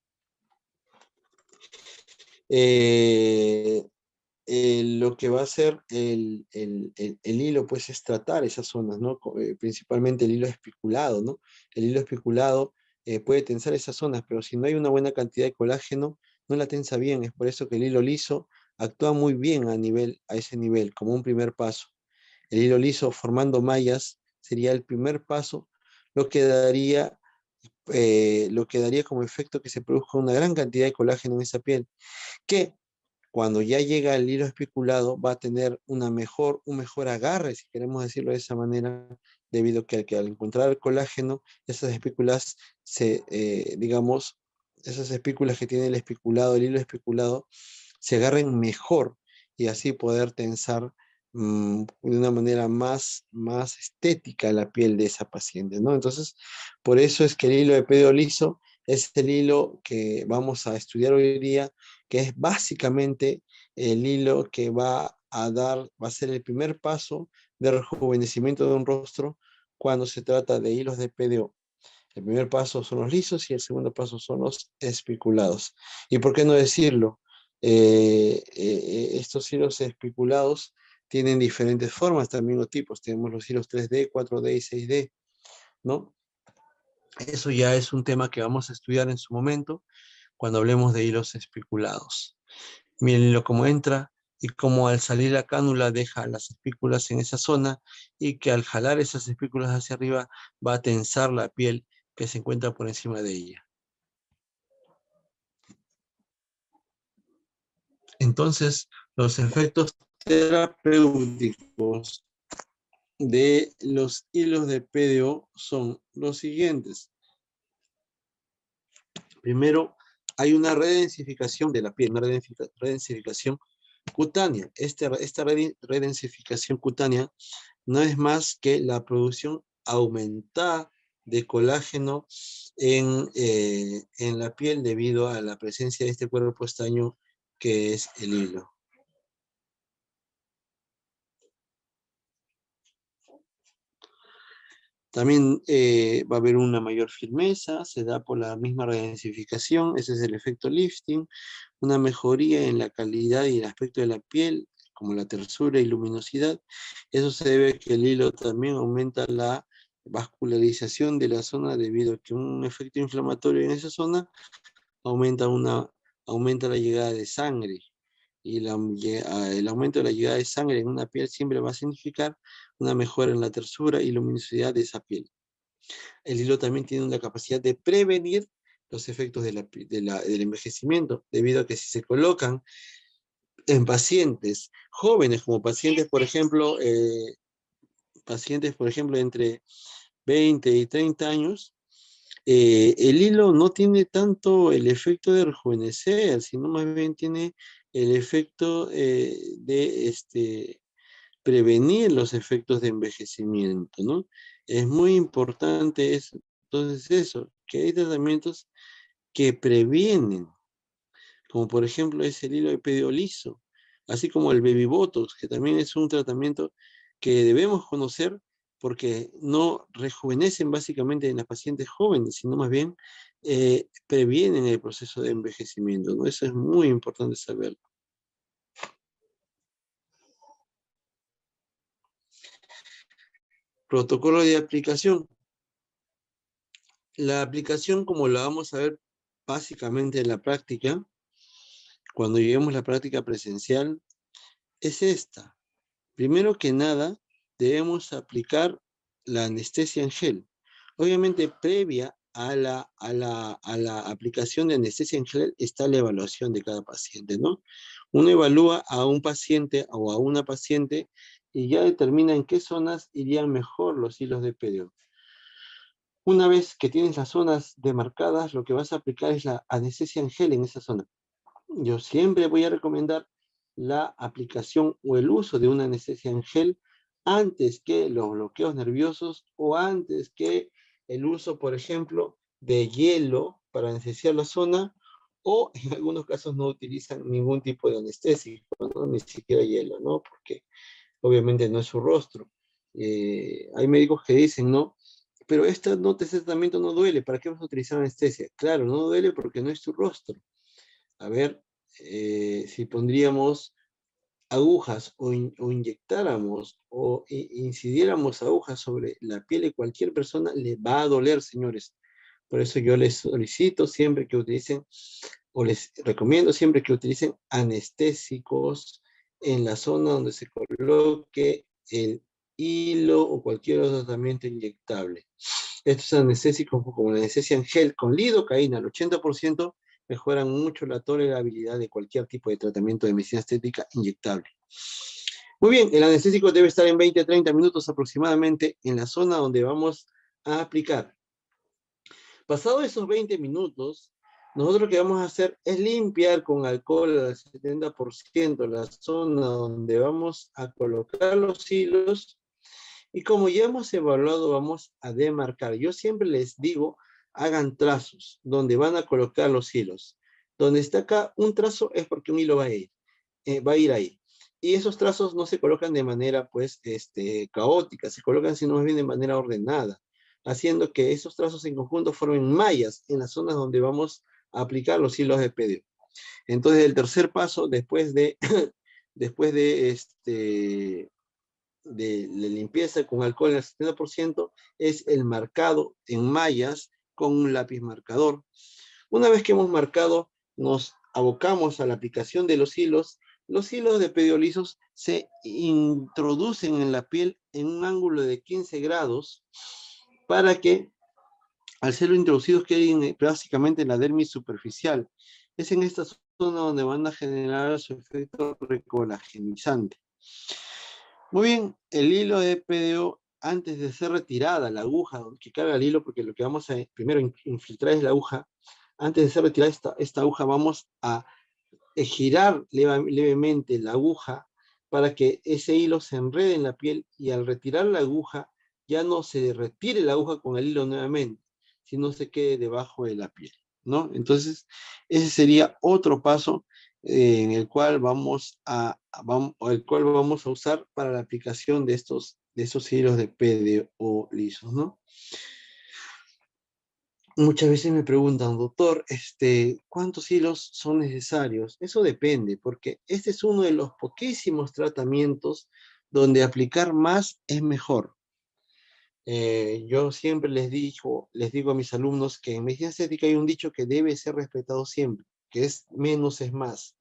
eh, lo que va a hacer el hilo, pues, es tratar esas zonas, ¿no? Principalmente el hilo especulado, ¿no? El hilo especulado puede tensar esas zonas, pero si no hay una buena cantidad de colágeno, no la tensa bien. Es por eso que el hilo liso actúa muy bien a ese nivel, como un primer paso. El hilo liso formando mallas sería el primer paso, lo que daría, lo que daría como efecto que se produzca una gran cantidad de colágeno en esa piel, que cuando ya llega el hilo especulado va a tener un mejor agarre, si queremos decirlo de esa manera, debido a que al encontrar el colágeno, esas espículas digamos, esas espículas que tiene el especulado, el hilo especulado, se agarren mejor y así poder tensar de una manera más estética la piel de esa paciente, ¿no? Entonces, por eso es que el hilo de pedo liso es el hilo que vamos a estudiar hoy día, que es básicamente el hilo que va a ser el primer paso de rejuvenecimiento de un rostro cuando se trata de hilos de PDO. El primer paso son los lisos y el segundo paso son los espiculados. ¿Y por qué no decirlo? Estos hilos espiculados tienen diferentes formas, también o tipos. Tenemos los hilos 3D, 4D y 6D, ¿no? Eso ya es un tema que vamos a estudiar en su momento cuando hablemos de hilos espiculados. Mírenlo cómo entra y cómo al salir la cánula deja las espículas en esa zona y que al jalar esas espículas hacia arriba va a tensar la piel que se encuentra por encima de ella. Entonces, los efectos terapéuticos de los hilos de PDO son los siguientes. Primero, hay una redensificación de la piel, una redensificación cutánea. Esta redensificación cutánea no es más que la producción aumentada de colágeno en la piel debido a la presencia de este cuerpo estaño que es el hilo. También va a haber una mayor firmeza, se da por la misma redensificación, ese es el efecto lifting, una mejoría en la calidad y el aspecto de la piel, como la tersura y luminosidad. Eso se debe a que el hilo también aumenta la vascularización de la zona debido a que un efecto inflamatorio en esa zona aumenta, aumenta la llegada de sangre. Y el aumento de la llegada de sangre en una piel siempre va a significar una mejora en la tersura y luminosidad de esa piel. El hilo también tiene una capacidad de prevenir los efectos del envejecimiento, debido a que si se colocan en pacientes jóvenes, como pacientes, por ejemplo, entre 20 y 30 años, el hilo no tiene tanto el efecto de rejuvenecer, sino más bien tiene el efecto de prevenir los efectos de envejecimiento, ¿no? Es muy importante eso. Entonces eso, que hay tratamientos que previenen como por ejemplo es el hilo de pedio liso, así como el baby botox, que también es un tratamiento que debemos conocer porque no rejuvenecen básicamente en las pacientes jóvenes, sino más bien previenen el proceso de envejecimiento, ¿no? Eso es muy importante saberlo. Protocolo de aplicación. La aplicación, como la vamos a ver básicamente en la práctica, cuando lleguemos a la práctica presencial, es esta. Primero que nada, debemos aplicar la anestesia en gel. Obviamente, previa a la aplicación de anestesia en gel está la evaluación de cada paciente, ¿no? Uno evalúa a un paciente o a una paciente y ya determina en qué zonas irían mejor los hilos de pedio. Una vez que tienes las zonas demarcadas, lo que vas a aplicar es la anestesia en gel en esa zona. Yo siempre voy a recomendar la aplicación o el uso de una anestesia en gel antes que los bloqueos nerviosos o antes que el uso, por ejemplo, de hielo para anestesiar la zona, o en algunos casos no utilizan ningún tipo de anestésico, ¿no? Ni siquiera hielo, ¿no? Porque obviamente no es su rostro. Hay médicos que dicen, no, pero este tratamiento no duele, ¿para qué vas a utilizar anestesia? Claro, no duele porque no es tu rostro. A ver, si pondríamos agujas o inyectáramos o incidiéramos agujas sobre la piel de cualquier persona, le va a doler, señores. Por eso yo les solicito siempre que utilicen, o les recomiendo siempre que utilicen anestésicos en la zona donde se coloque el hilo o cualquier otro tratamiento inyectable. Estos anestésicos, como la anestesia en gel con lidocaína al 80%, mejoran mucho la tolerabilidad de cualquier tipo de tratamiento de medicina estética inyectable. Muy bien, el anestésico debe estar en 20 a 30 minutos aproximadamente en la zona donde vamos a aplicar. Pasado esos 20 minutos, nosotros lo que vamos a hacer es limpiar con alcohol al 70% la zona donde vamos a colocar los hilos. Y como ya hemos evaluado, vamos a demarcar. Yo siempre les digo, hagan trazos donde van a colocar los hilos. Donde está acá un trazo es porque un hilo va a ir ahí. Y esos trazos no se colocan de manera, pues, caótica, se colocan sino más bien de manera ordenada, haciendo que esos trazos en conjunto formen mallas en las zonas donde vamos a aplicar los hilos de pedio. Entonces, el tercer paso, después de la limpieza con alcohol al 70%, es el marcado en mallas con un lápiz marcador. Una vez que hemos marcado, nos abocamos a la aplicación de los hilos. Los hilos de pedio lisos se introducen en la piel en un ángulo de 15 grados para que, al ser introducidos, queden básicamente en la dermis superficial. Es en esta zona donde van a generar su efecto recolagenizante. Muy bien, el hilo de PDO, antes de ser retirada la aguja que carga el hilo, porque lo que vamos a primero infiltrar es la aguja, antes de ser retirada esta aguja vamos a girar levemente la aguja para que ese hilo se enrede en la piel y al retirar la aguja ya no se retire la aguja con el hilo nuevamente, sino se quede debajo de la piel, ¿no? Entonces, ese sería otro paso en el cual vamos a usar para la aplicación de estos hilos de PDO lisos, ¿no? Muchas veces me preguntan, doctor, ¿cuántos hilos son necesarios? Eso depende, porque este es uno de los poquísimos tratamientos donde aplicar más es mejor. Yo siempre les digo a mis alumnos que en medicina estética hay un dicho que debe ser respetado siempre, que es menos es más.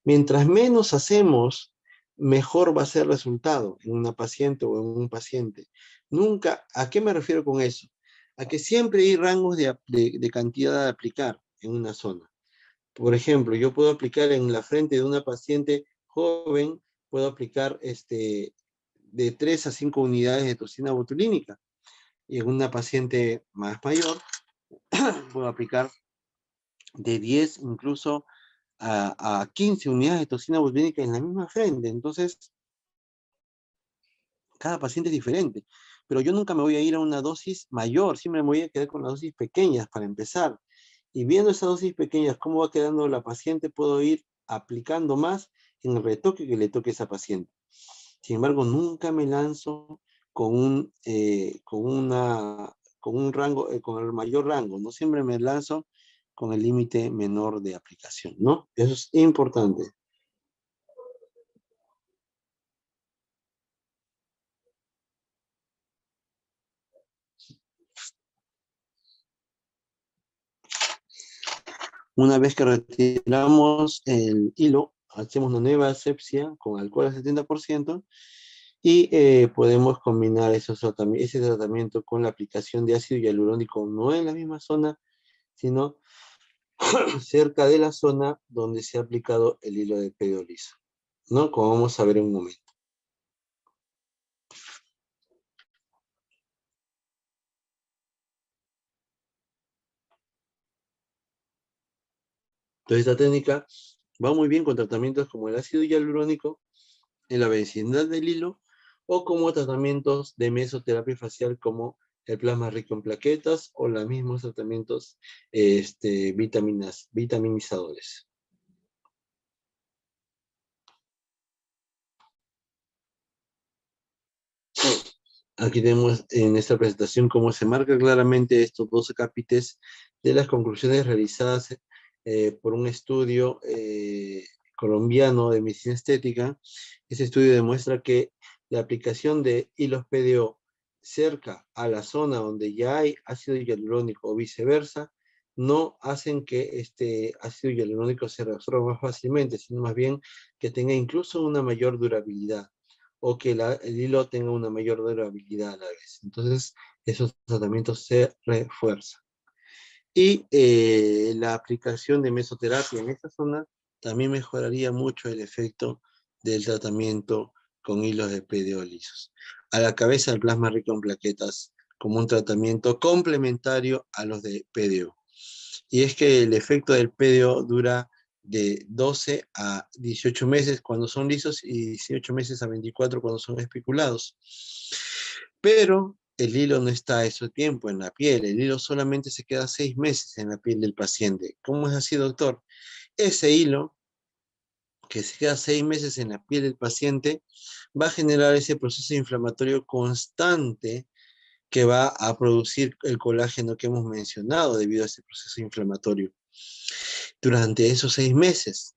Mientras menos hacemos, mejor va a ser el resultado en una paciente o en un paciente. Nunca, ¿a qué me refiero con eso? A que siempre hay rangos de cantidad a aplicar en una zona. Por ejemplo, yo puedo aplicar en la frente de una paciente joven, puedo aplicar de 3 a 5 unidades de toxina botulínica. Y en una paciente más mayor, puedo aplicar de 10 incluso a 15 unidades de toxina botulínica en la misma frente. Entonces, cada paciente es diferente. Pero yo nunca me voy a ir a una dosis mayor, siempre me voy a quedar con las dosis pequeñas para empezar. Y viendo esas dosis pequeñas, cómo va quedando la paciente, puedo ir aplicando más en el retoque que le toque a esa paciente. Sin embargo, nunca me lanzo con un rango, con el mayor rango, ¿no? Siempre me lanzo con el límite menor de aplicación, ¿no? Eso es importante. Una vez que retiramos el hilo, hacemos una nueva asepsia con alcohol al 70% y podemos combinar ese tratamiento con la aplicación de ácido hialurónico, no en la misma zona, sino cerca de la zona donde se ha aplicado el hilo de pedio liso, ¿no? Como vamos a ver en un momento. Entonces, esta técnica va muy bien con tratamientos como el ácido hialurónico en la vecindad del hilo o como tratamientos de mesoterapia facial como el plasma rico en plaquetas o los mismos tratamientos vitaminizadores. Aquí tenemos en esta presentación cómo se marca claramente estos 12 capítulos de las conclusiones realizadas por un estudio colombiano de medicina estética. Ese estudio demuestra que la aplicación de hilos PDO cerca a la zona donde ya hay ácido hialurónico o viceversa, no hacen que este ácido hialurónico se reabsorba más fácilmente, sino más bien que tenga incluso una mayor durabilidad o que el hilo tenga una mayor durabilidad a la vez. Entonces, esos tratamientos se refuerzan. Y la aplicación de mesoterapia en esta zona también mejoraría mucho el efecto del tratamiento con hilos de PDO lisos. A la cabeza el plasma rico en plaquetas como un tratamiento complementario a los de PDO. Y es que el efecto del PDO dura de 12 a 18 meses cuando son lisos y 18 meses a 24 cuando son espiculados. Pero el hilo no está a ese tiempo en la piel, el hilo solamente se queda 6 meses en la piel del paciente. ¿Cómo es así, doctor? Ese hilo que se queda 6 meses en la piel del paciente va a generar ese proceso inflamatorio constante que va a producir el colágeno que hemos mencionado debido a ese proceso inflamatorio durante esos 6 meses.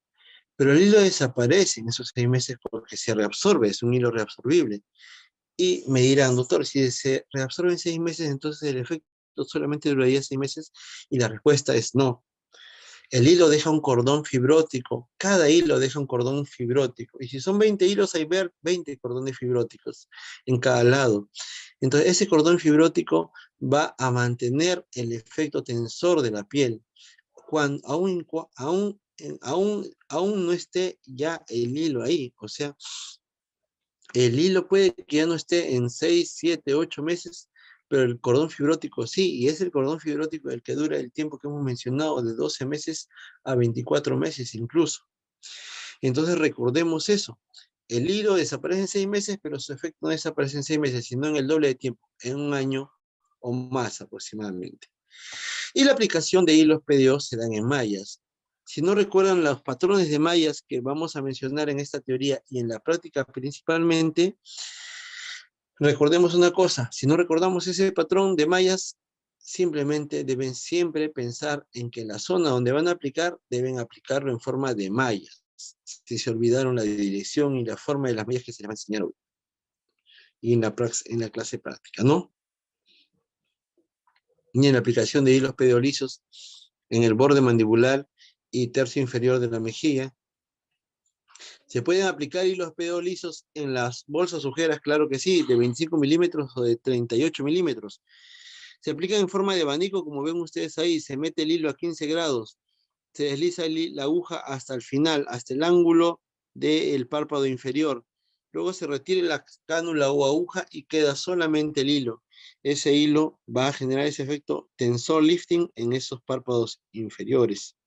Pero el hilo desaparece en esos 6 meses porque se reabsorbe, es un hilo reabsorbible. Y me dirán, doctor, si se reabsorbe en 6 meses, entonces el efecto solamente duraría 6 meses. Y la respuesta es no. El hilo deja un cordón fibrótico, cada hilo deja un cordón fibrótico. Y si son 20 hilos, hay 20 cordones fibróticos en cada lado. Entonces, ese cordón fibrótico va a mantener el efecto tensor de la piel. Cuando aún no esté ya el hilo ahí. O sea, el hilo puede que ya no esté en 6, 7, 8 meses, pero el cordón fibrótico sí, y es el cordón fibrótico el que dura el tiempo que hemos mencionado, de 12 meses a 24 meses incluso. Entonces recordemos eso. El hilo desaparece en 6 meses, pero su efecto no desaparece en 6 meses, sino en el doble de tiempo, en un año o más aproximadamente. Y la aplicación de hilos PDO se dan en mallas. Si no recuerdan los patrones de mallas que vamos a mencionar en esta teoría y en la práctica principalmente, recordemos una cosa, si no recordamos ese patrón de mallas, simplemente deben siempre pensar en que la zona donde van a aplicar, deben aplicarlo en forma de mallas. Si se olvidaron la dirección y la forma de las mallas que se les va a enseñar hoy. Y en la clase práctica, ¿no? Ni en la aplicación de hilos pedolizos en el borde mandibular y tercio inferior de la mejilla. ¿Se pueden aplicar hilos pedolizos en las bolsas ojeras? Claro que sí, de 25 milímetros o de 38 milímetros. Se aplica en forma de abanico, como ven ustedes ahí. Se mete el hilo a 15 grados. Se desliza la aguja hasta el final, hasta el ángulo del párpado inferior. Luego se retira la cánula o aguja y queda solamente el hilo. Ese hilo va a generar ese efecto tensor lifting en esos párpados inferiores.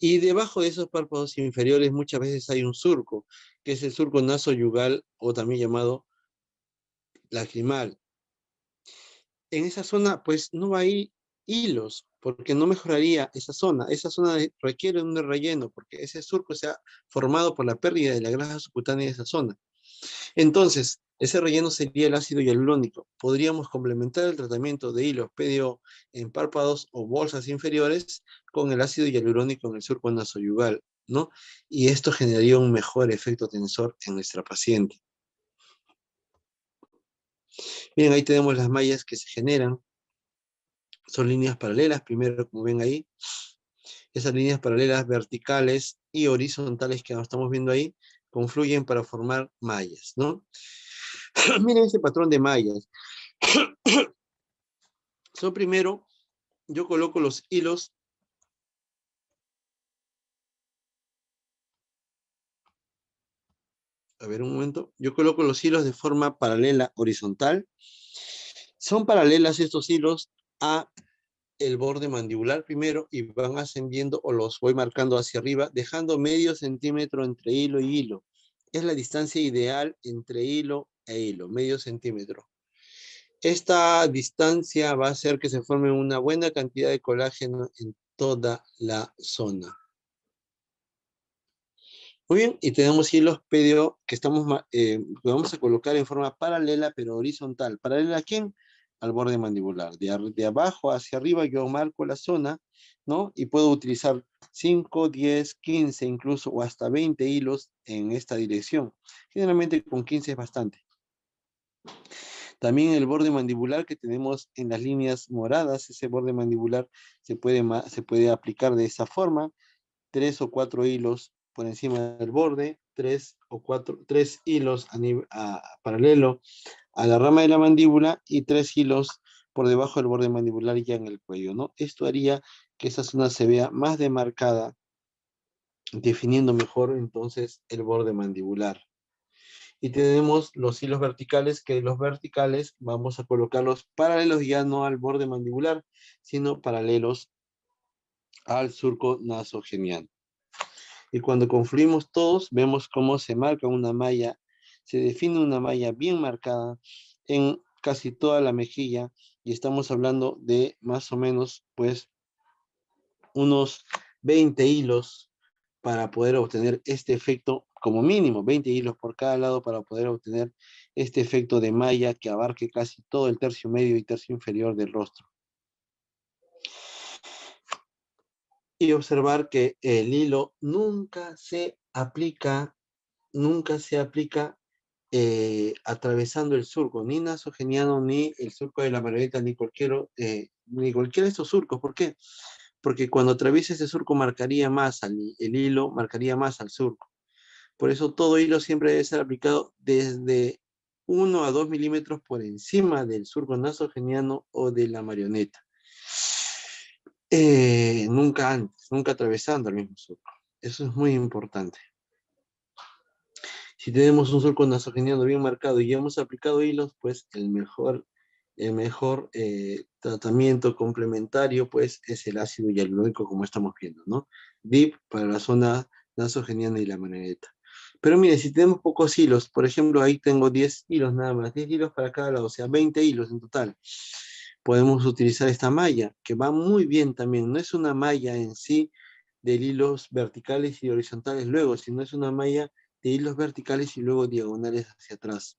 Y debajo de esos párpados inferiores muchas veces hay un surco, que es el surco nasoyugal o también llamado lacrimal. En esa zona pues no hay hilos, porque no mejoraría esa zona. Esa zona requiere un relleno, porque ese surco se ha formado por la pérdida de la grasa subcutánea de esa zona. Entonces, ese relleno sería el ácido hialurónico. Podríamos complementar el tratamiento de hilos pedio en párpados o bolsas inferiores con el ácido hialurónico en el surco nasoyugal, ¿no? Y esto generaría un mejor efecto tensor en nuestra paciente. Bien, ahí tenemos las mallas que se generan. Son líneas paralelas, primero, como ven ahí. Esas líneas paralelas verticales y horizontales que estamos viendo ahí confluyen para formar mallas, ¿no? Miren ese patrón de mallas. So, primero, yo coloco los hilos. A ver, un momento. Yo coloco los hilos de forma paralela, horizontal. Son paralelas estos hilos a el borde mandibular primero y van ascendiendo o los voy marcando hacia arriba, dejando medio centímetro entre hilo y hilo. Es la distancia ideal entre hilo e hilo, medio centímetro. Esta distancia va a hacer que se forme una buena cantidad de colágeno en toda la zona. Muy bien, y tenemos hilos pedio que vamos a colocar en forma paralela pero horizontal. ¿Paralela a quién? Al borde mandibular. De abajo hacia arriba yo marco la zona, ¿no? Y puedo utilizar 5, 10, 15 incluso o hasta 20 hilos en esta dirección. Generalmente con 15 es bastante. También el borde mandibular que tenemos en las líneas moradas, ese borde mandibular se puede aplicar de esa forma. 3 o 4 hilos por encima del borde, 3 hilos paralelo a la rama de la mandíbula y 3 hilos por debajo del borde mandibular ya en el cuello, ¿no? Esto haría que esa zona se vea más demarcada, definiendo mejor entonces el borde mandibular. Y tenemos los hilos verticales, que los verticales vamos a colocarlos paralelos ya no al borde mandibular, sino paralelos al surco nasogeniano. Y cuando confluimos todos, vemos cómo se marca una malla, se define una malla bien marcada en casi toda la mejilla, y estamos hablando de más o menos, pues, unos 20 hilos para poder obtener este efecto, como mínimo, 20 hilos por cada lado para poder obtener este efecto de malla que abarque casi todo el tercio medio y tercio inferior del rostro. Y observar que el hilo nunca se aplica atravesando el surco, ni nasogeniano, ni el surco de la marioneta, ni cualquiera de estos surcos. ¿Por qué? Porque cuando atraviesa ese surco marcaría más el hilo, marcaría más al surco. Por eso todo hilo siempre debe ser aplicado desde 1 a 2 milímetros por encima del surco nasogeniano o de la marioneta. Nunca antes, nunca atravesando el mismo surco. Eso es muy importante. Si tenemos un surco nasogeniano bien marcado y ya hemos aplicado hilos, pues el mejor tratamiento complementario pues es el ácido hialurónico, como estamos viendo, ¿no? DIP para la zona nasogeniana y la marioneta. Pero mire, si tenemos pocos hilos, por ejemplo, ahí tengo 10 hilos nada más, 10 hilos para cada lado, o sea, 20 hilos en total. Podemos utilizar esta malla, que va muy bien también. No es una malla en sí de hilos verticales y horizontales luego, sino es una malla de hilos verticales y luego diagonales hacia atrás.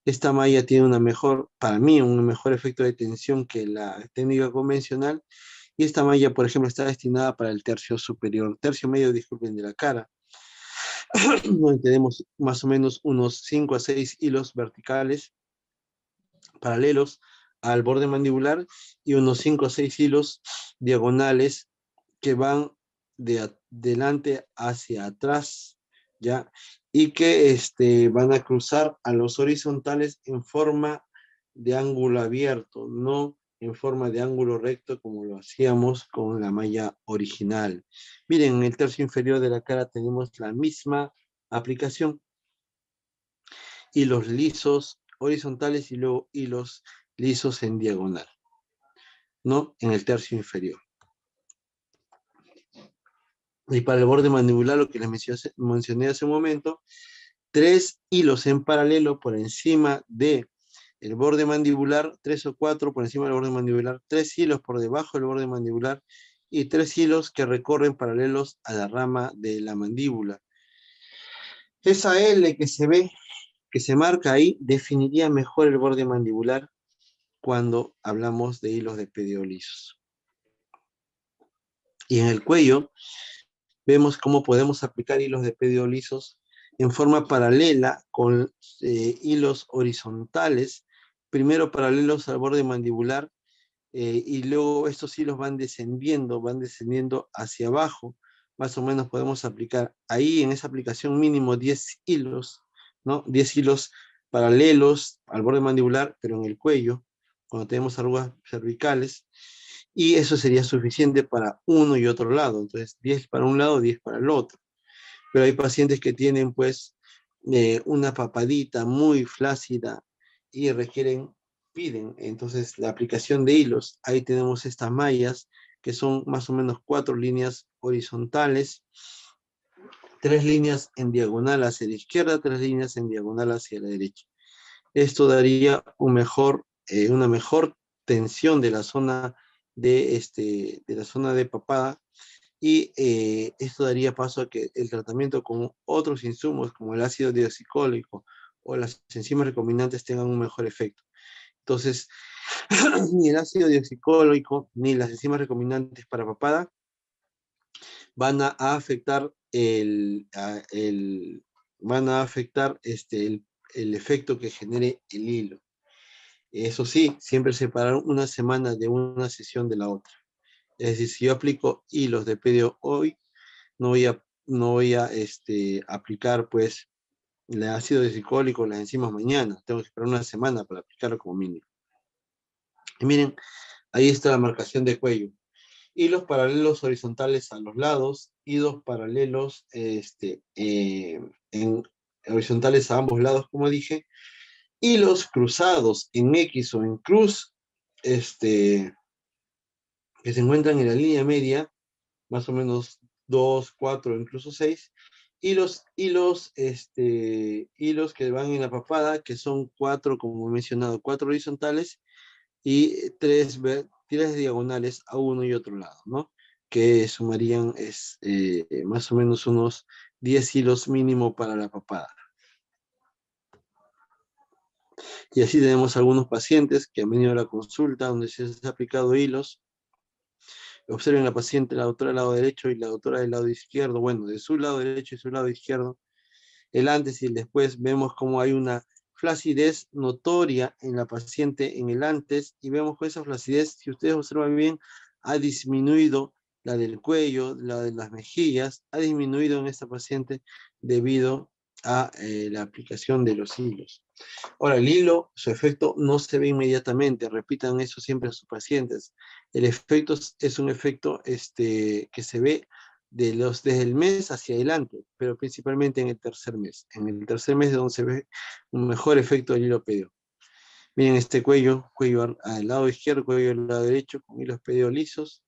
Esta malla tiene para mí, un mejor efecto de tensión que la técnica convencional. Y esta malla, por ejemplo, está destinada para el tercio medio, disculpen, de la cara, donde tenemos más o menos unos 5 a 6 hilos verticales paralelos al borde mandibular y unos 5 o 6 hilos diagonales que van de adelante hacia atrás, ¿ya? Y que van a cruzar a los horizontales en forma de ángulo abierto, no en forma de ángulo recto como lo hacíamos con la malla original. Miren, en el tercio inferior de la cara tenemos la misma aplicación. Hilos lisos horizontales y luego hilos lisos en diagonal, ¿no? En el tercio inferior. Y para el borde mandibular, lo que les mencioné hace un momento, 3 hilos en paralelo por encima de el borde mandibular, 3 o 4 por encima del borde mandibular, 3 hilos por debajo del borde mandibular y 3 hilos que recorren paralelos a la rama de la mandíbula. Esa L que se ve, que se marca ahí, definiría mejor el borde mandibular cuando hablamos de hilos de pedio lisos. Y en el cuello vemos cómo podemos aplicar hilos de pedio lisos en forma paralela con hilos horizontales, primero paralelos al borde mandibular, y luego estos hilos van descendiendo hacia abajo. Más o menos podemos aplicar ahí en esa aplicación mínimo 10 hilos, ¿no? 10 hilos paralelos al borde mandibular, pero en el cuello, cuando tenemos arrugas cervicales, y eso sería suficiente para uno y otro lado. Entonces, 10 para un lado, 10 para el otro. Pero hay pacientes que tienen, pues, una papadita muy flácida y piden entonces la aplicación de hilos. Ahí tenemos estas mallas que son más o menos 4 líneas horizontales, 3 líneas en diagonal hacia la izquierda, 3 líneas en diagonal hacia la derecha. Esto daría una mejor tensión de la zona de la zona de papada, y esto daría paso a que el tratamiento con otros insumos como el ácido deoxicólico o las enzimas recombinantes tengan un mejor efecto. Entonces, ni el ácido deoxicólico ni las enzimas recombinantes para papada van a afectar el efecto que genere el hilo. Eso sí, siempre separar una semana de una sesión de la otra. Es decir, si yo aplico hilos de pedio hoy, no voy a aplicar pues el ácido deoxicólico, las enzimas mañana. Tengo que esperar una semana para aplicarlo como mínimo. Y miren, ahí está la marcación de cuello. Hilos paralelos horizontales a los lados, hilos paralelos horizontales a ambos lados, como dije, hilos cruzados en X o en cruz, que se encuentran en la línea media, más o menos 2, 4, incluso 6, hilos que van en la papada, que son 4, como he mencionado, 4 horizontales y 3 diagonales a uno y otro lado, ¿no? Que sumarían más o menos unos 10 hilos mínimo para la papada. Y así tenemos algunos pacientes que han venido a la consulta donde se les ha aplicado hilos. Observen la paciente, la doctora del lado derecho y la doctora del lado izquierdo. Bueno, de su lado derecho y su lado izquierdo, el antes y el después. Vemos cómo hay una flacidez notoria en la paciente en el antes, y vemos que esa flacidez, si ustedes observan bien, ha disminuido. La del cuello, la de las mejillas, ha disminuido en esta paciente debido a la aplicación de los hilos. Ahora, el hilo, su efecto no se ve inmediatamente, repitan eso siempre a sus pacientes. El efecto es un efecto que se ve desde el mes hacia adelante, pero principalmente en el tercer mes. En el tercer mes es donde se ve un mejor efecto del hilo pedio. Miren este cuello al lado izquierdo, cuello al lado derecho, con hilos pedio lisos.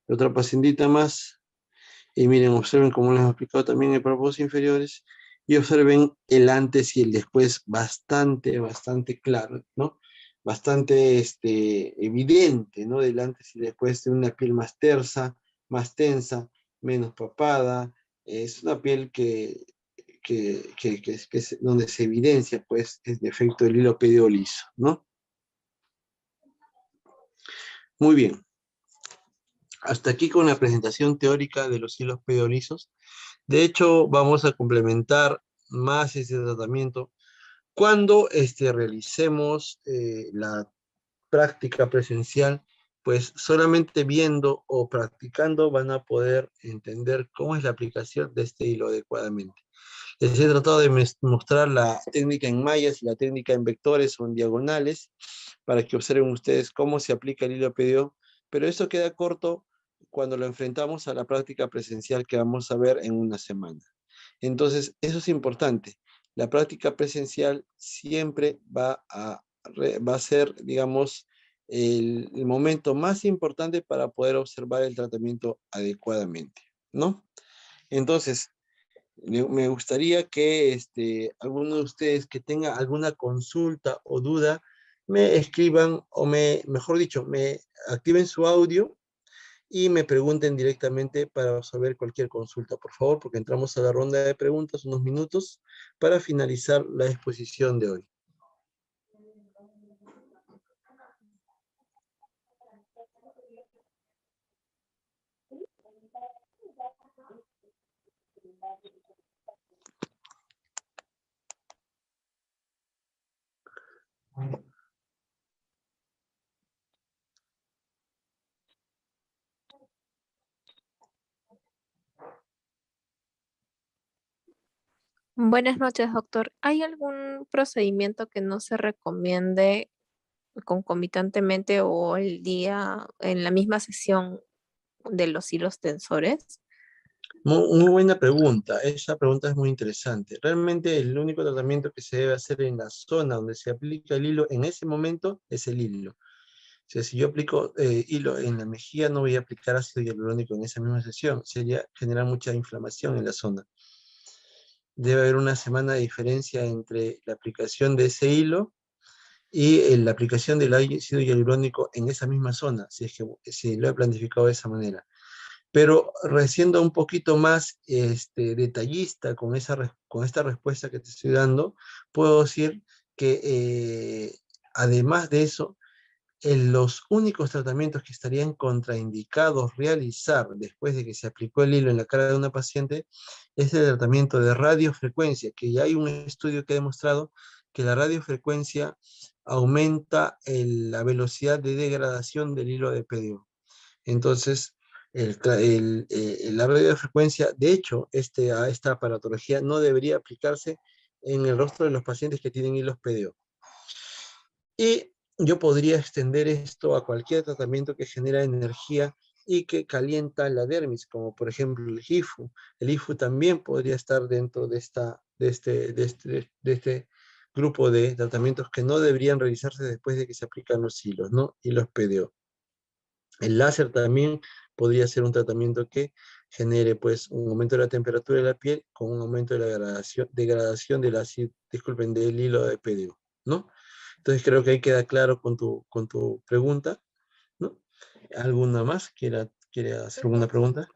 Otra pacientita más. Y miren, observen como les he explicado también en párpados inferiores. Y observen el antes y el después bastante claro, ¿no? Bastante evidente, ¿no? Del antes y después de una piel más tersa, más tensa, menos papada. Es una piel donde se evidencia, pues, el defecto del hilo pedio liso, ¿no? Muy bien. Hasta aquí con la presentación teórica de los hilos pedio lisos. De hecho, vamos a complementar más este tratamiento cuando realicemos la práctica presencial. Pues solamente viendo o practicando van a poder entender cómo es la aplicación de este hilo adecuadamente. Les he tratado de mostrar la técnica en mallas y la técnica en vectores o en diagonales para que observen ustedes cómo se aplica el hilo pedio, pero eso queda corto cuando lo enfrentamos a la práctica presencial que vamos a ver en una semana. Entonces, eso es importante. La práctica presencial siempre va a ser, digamos, el momento más importante para poder observar el tratamiento adecuadamente, ¿no? Entonces, me gustaría que alguno de ustedes que tenga alguna consulta o duda me escriban o mejor dicho, me activen su audio y me pregunten directamente para resolver cualquier consulta, por favor, porque entramos a la ronda de preguntas, unos minutos, para finalizar la exposición de hoy.
Buenas noches, doctor. ¿Hay algún procedimiento que no se recomiende concomitantemente o el día en la misma sesión de los hilos tensores?
Muy buena pregunta, esa pregunta es muy interesante. Realmente el único tratamiento que se debe hacer en la zona donde se aplica el hilo en ese momento es el hilo. O sea, si yo aplico hilo en la mejilla, no voy a aplicar ácido hialurónico en esa misma sesión, sería generar mucha inflamación en la zona. Debe haber una semana de diferencia entre la aplicación de ese hilo y la aplicación del ácido hialurónico en esa misma zona, si lo he planificado de esa manera. Pero siendo un poquito más detallista con esta respuesta que te estoy dando, puedo decir que además de eso, los únicos tratamientos que estarían contraindicados realizar después de que se aplicó el hilo en la cara de una paciente es el tratamiento de radiofrecuencia, que ya hay un estudio que ha demostrado que la radiofrecuencia aumenta la velocidad de degradación del hilo de PDO. Entonces, la radiofrecuencia, de hecho, esta aparatología no debería aplicarse en el rostro de los pacientes que tienen hilos PDO. Y yo podría extender esto a cualquier tratamiento que genera energía y que calienta la dermis, como por ejemplo el HIFU. El HIFU también podría estar dentro de este grupo de tratamientos que no deberían realizarse después de que se aplican los hilos, ¿no? Y los PDO. El láser también podría ser un tratamiento que genere pues un aumento de la temperatura de la piel con un aumento de la degradación del ácido, disculpen, del hilo de PDO, ¿no? Entonces creo que ahí queda claro con tu pregunta, ¿no? ¿Alguna más quiere hacer alguna pregunta?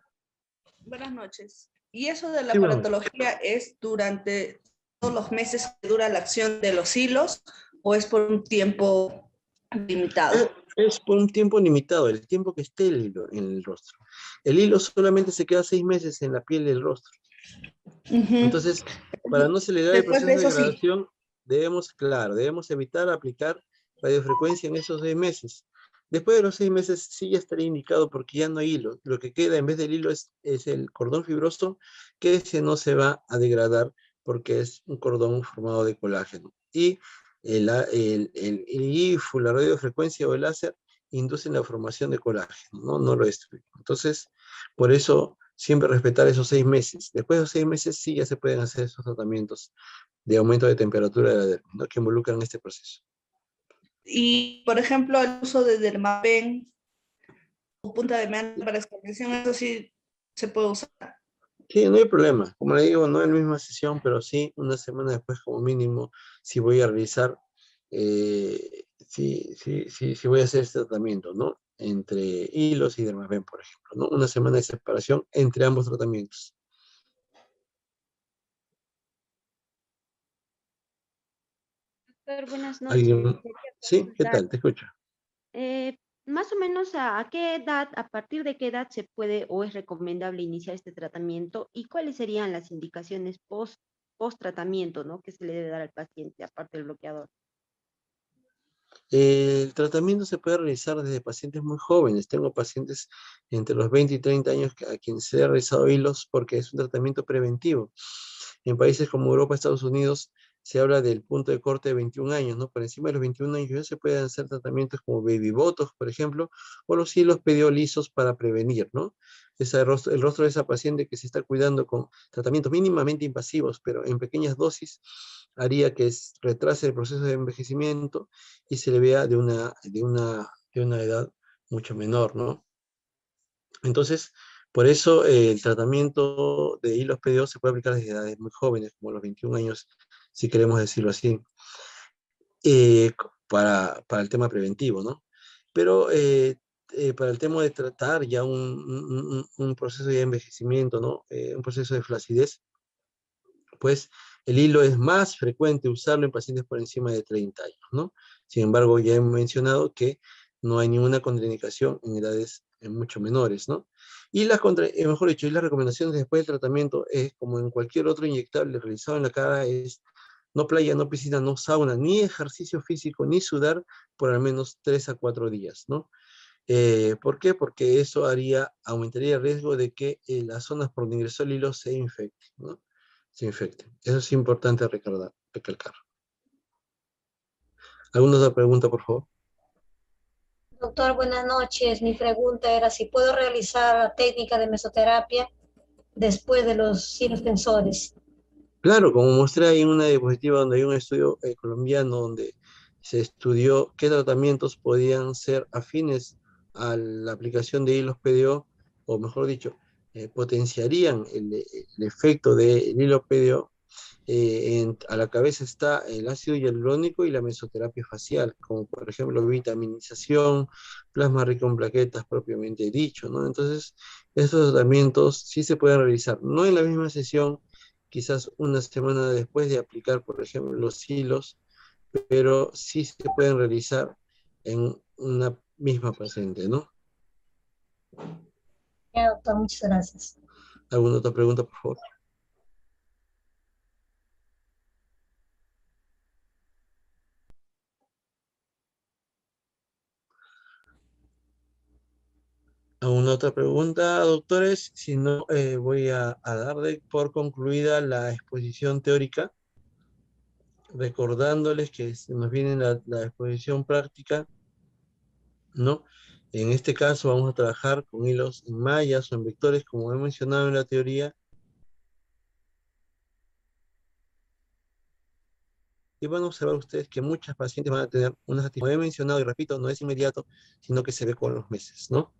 Buenas noches. ¿Y eso de la
Sí, bueno,
aparatología es durante todos los meses que dura la acción de los hilos o es por un tiempo limitado?
es por un tiempo limitado, el tiempo que esté el hilo en el rostro. El hilo solamente se queda 6 meses en la piel del rostro.
Ujú.
Entonces, para no acelerar el
Después de
proceso de
eso sí.
degradación, debemos evitar aplicar radiofrecuencia en esos 6 meses. Después de los 6 meses sí ya estaría indicado porque ya no hay hilo. Lo que queda en vez del hilo es el cordón fibroso que ese no se va a degradar porque es un cordón formado de colágeno. Y el IFU, la radiofrecuencia o el láser inducen la formación de colágeno, no lo destruyen. Entonces, por eso siempre respetar esos 6 meses. Después de los 6 meses sí ya se pueden hacer esos tratamientos de aumento de temperatura de la dermis, ¿no? Que involucran este proceso.
Y, por ejemplo, el uso de Dermapen o punta de manta para escoriación, eso sí se puede usar.
Sí, no hay problema. Como le digo, no en la misma sesión, pero sí una semana después como mínimo, si voy a realizar, sí voy a hacer este tratamiento, ¿no? Entre hilos y Dermapen, por ejemplo, ¿no? Una semana de separación entre ambos tratamientos.
Doctor, buenas noches.
¿Alguien?
Quería
Sí, ¿qué
consultar,
tal? Te escucho.
más o menos a qué edad, a partir de qué edad se puede o es recomendable iniciar este tratamiento y cuáles serían las indicaciones post tratamiento, ¿no? Que se le debe dar al paciente aparte del bloqueador.
El tratamiento se puede realizar desde pacientes muy jóvenes. Tengo pacientes entre los 20 y 30 años a quienes se ha realizado hilos porque es un tratamiento preventivo. En países como Europa, Estados Unidos, se habla del punto de corte de 21 años, ¿no? Por encima de los 21 años ya se pueden hacer tratamientos como baby botox, por ejemplo, o los hilos pediolisos para prevenir, ¿no? El rostro de esa paciente que se está cuidando con tratamientos mínimamente invasivos, pero en pequeñas dosis, haría que retrase el proceso de envejecimiento y se le vea de una edad mucho menor, ¿no? Entonces, por eso el tratamiento de hilos PDO se puede aplicar desde edades muy jóvenes, como los 21 años, si queremos decirlo así. Eh, para el tema preventivo, ¿no? Pero para el tema de tratar ya un proceso de envejecimiento, ¿no? Un proceso de flacidez, pues el hilo es más frecuente usarlo en pacientes por encima de 30 años, ¿no? Sin embargo, ya he mencionado que no hay ninguna contraindicación en edades mucho menores, ¿no? Y mejor dicho, y las recomendaciones después del tratamiento es, como en cualquier otro inyectable realizado en la cara, es no playa, no piscina, no sauna, ni ejercicio físico, ni sudar por al menos 3 a 4 días, ¿no? ¿Por qué? Porque eso aumentaría el riesgo de que las zonas por donde ingresó el hilo se infecten, ¿no? Se infecten. Eso es importante recalcar. ¿Alguna otra pregunta, por favor?
Doctor, buenas noches. Mi pregunta era si puedo realizar la técnica de mesoterapia después de los hilos tensores.
Claro, como mostré ahí en una diapositiva donde hay un estudio colombiano donde se estudió qué tratamientos podían ser afines a la aplicación de hilos PDO, o mejor dicho, potenciarían el efecto del hilo PDO. A la cabeza está el ácido hialurónico y la mesoterapia facial, como por ejemplo vitaminización, plasma rico en plaquetas propiamente dicho, ¿no? Entonces, estos tratamientos sí se pueden realizar, no en la misma sesión, quizás una semana después de aplicar, por ejemplo, los hilos, pero sí se pueden realizar en una misma paciente, ¿no?
Ya, doctor, muchas gracias.
¿Alguna otra pregunta, por favor? ¿Alguna otra pregunta, doctores? Si no, voy a darle por concluida la exposición teórica, recordándoles que nos viene la exposición práctica, ¿no? En este caso vamos a trabajar con hilos en mallas o en vectores, como he mencionado en la teoría, y van a observar ustedes que muchas pacientes van a tener una satisfacción. Como he mencionado y repito, no es inmediato, sino que se ve con los meses, ¿no?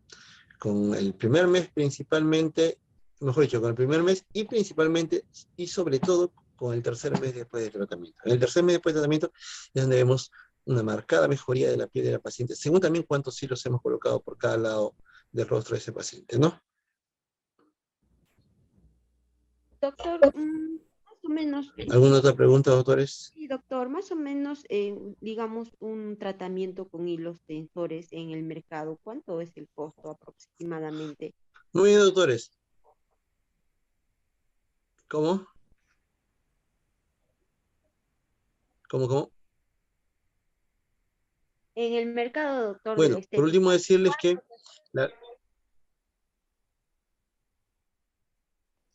Con el primer mes principalmente, mejor dicho, con el primer mes y principalmente y sobre todo con el tercer mes después del tratamiento. En el tercer mes después del tratamiento es donde vemos una marcada mejoría de la piel de la paciente, según también cuántos hilos hemos colocado por cada lado del rostro de ese paciente, ¿no?
Doctor, más o menos,
¿Alguna otra pregunta, doctores?
sí, doctor, más o menos, digamos, un tratamiento con hilos tensores en el mercado, ¿cuánto es el costo aproximadamente?
Muy bien, doctores. ¿Cómo? ¿Cómo?
En el mercado, doctor, de la
Bueno, por
estética.
último decirles que la-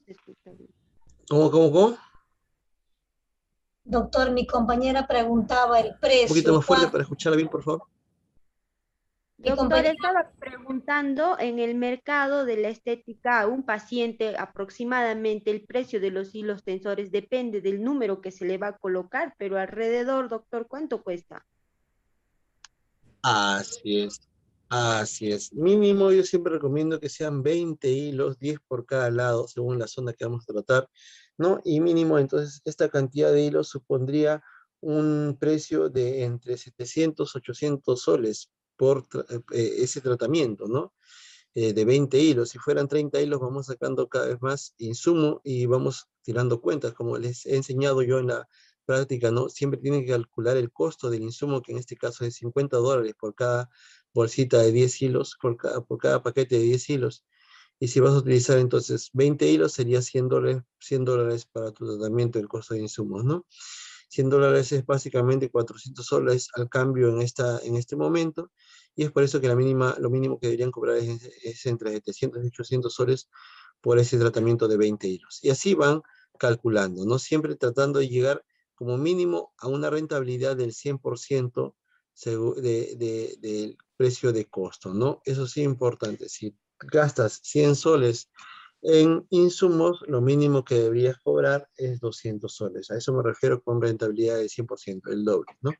Se escucha bien.
¿Cómo?
Doctor, mi compañera preguntaba el
Un poquito
precio.
más fuerte para escucharla bien, por favor.
Mi
Doctor,
compañera,
estaba preguntando en el mercado de la estética a un paciente aproximadamente el precio de los hilos tensores depende del número que se le va a colocar, pero alrededor, doctor, ¿cuánto cuesta?
Así es, así es. Mínimo yo siempre recomiendo que sean 20 hilos, 10 por cada lado, según la zona que vamos a tratar, ¿no? Y mínimo, entonces, esta cantidad de hilos supondría un precio de entre 700, 800 soles por ese tratamiento, ¿no? De 20 hilos. Si fueran 30 hilos, vamos sacando cada vez más insumo y vamos tirando cuentas, como les he enseñado yo en la práctica, ¿no? Siempre tienen que calcular el costo del insumo, que en este caso es $50 por cada bolsita de 10 hilos, por cada paquete de 10 hilos. Y si vas a utilizar entonces 20 hilos, sería $100 para tu tratamiento, el costo de insumos, ¿no? $100 es básicamente 400 soles al cambio en este momento, y es por eso que lo mínimo que deberían cobrar es entre 700 y 800 soles por ese tratamiento de 20 hilos. Y así van calculando, ¿no? Siempre tratando de llegar como mínimo a una rentabilidad del 100% del precio de costo, ¿no? Eso sí es importante. Si gastas 100 soles en insumos, lo mínimo que deberías cobrar es 200 soles. A eso me refiero con rentabilidad del 100%, el doble, ¿no?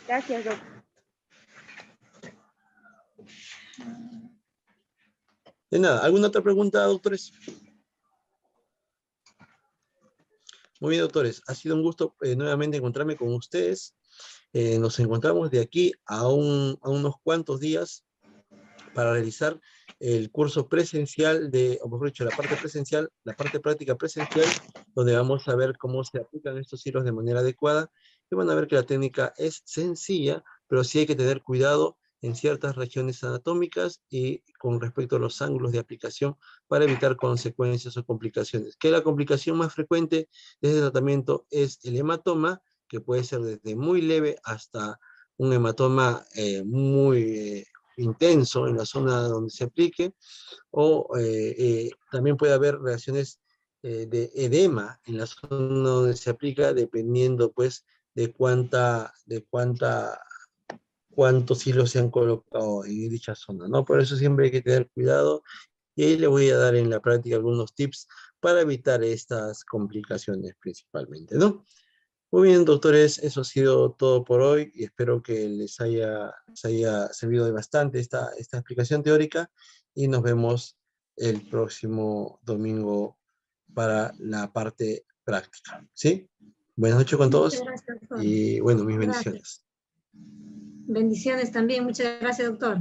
Gracias, doctor.
De nada, ¿alguna otra pregunta, doctores? Muy bien, doctores. Ha sido un gusto nuevamente encontrarme con ustedes. Nos encontramos de aquí a unos cuantos días para realizar el curso presencial o mejor dicho, la parte presencial, la parte práctica presencial, donde vamos a ver cómo se aplican estos hilos de manera adecuada, y van a ver que la técnica es sencilla, pero sí hay que tener cuidado en ciertas regiones anatómicas y con respecto a los ángulos de aplicación para evitar consecuencias o complicaciones. Que la complicación más frecuente de este tratamiento es el hematoma, que puede ser desde muy leve hasta un hematoma muy intenso en la zona donde se aplique, o también puede haber reacciones de edema en la zona donde se aplica, dependiendo pues de cuántos hilos se han colocado en dicha zona, ¿no? Por eso siempre hay que tener cuidado, y ahí le voy a dar en la práctica algunos tips para evitar estas complicaciones principalmente, ¿no? Muy bien, doctores, eso ha sido todo por hoy y espero que les haya servido de bastante esta explicación teórica, y nos vemos el próximo domingo para la parte práctica, ¿sí? Buenas noches con
Muchas
todos
gracias, doctor.
y bueno, mis
Gracias.
bendiciones.
Bendiciones también. Muchas gracias, doctor.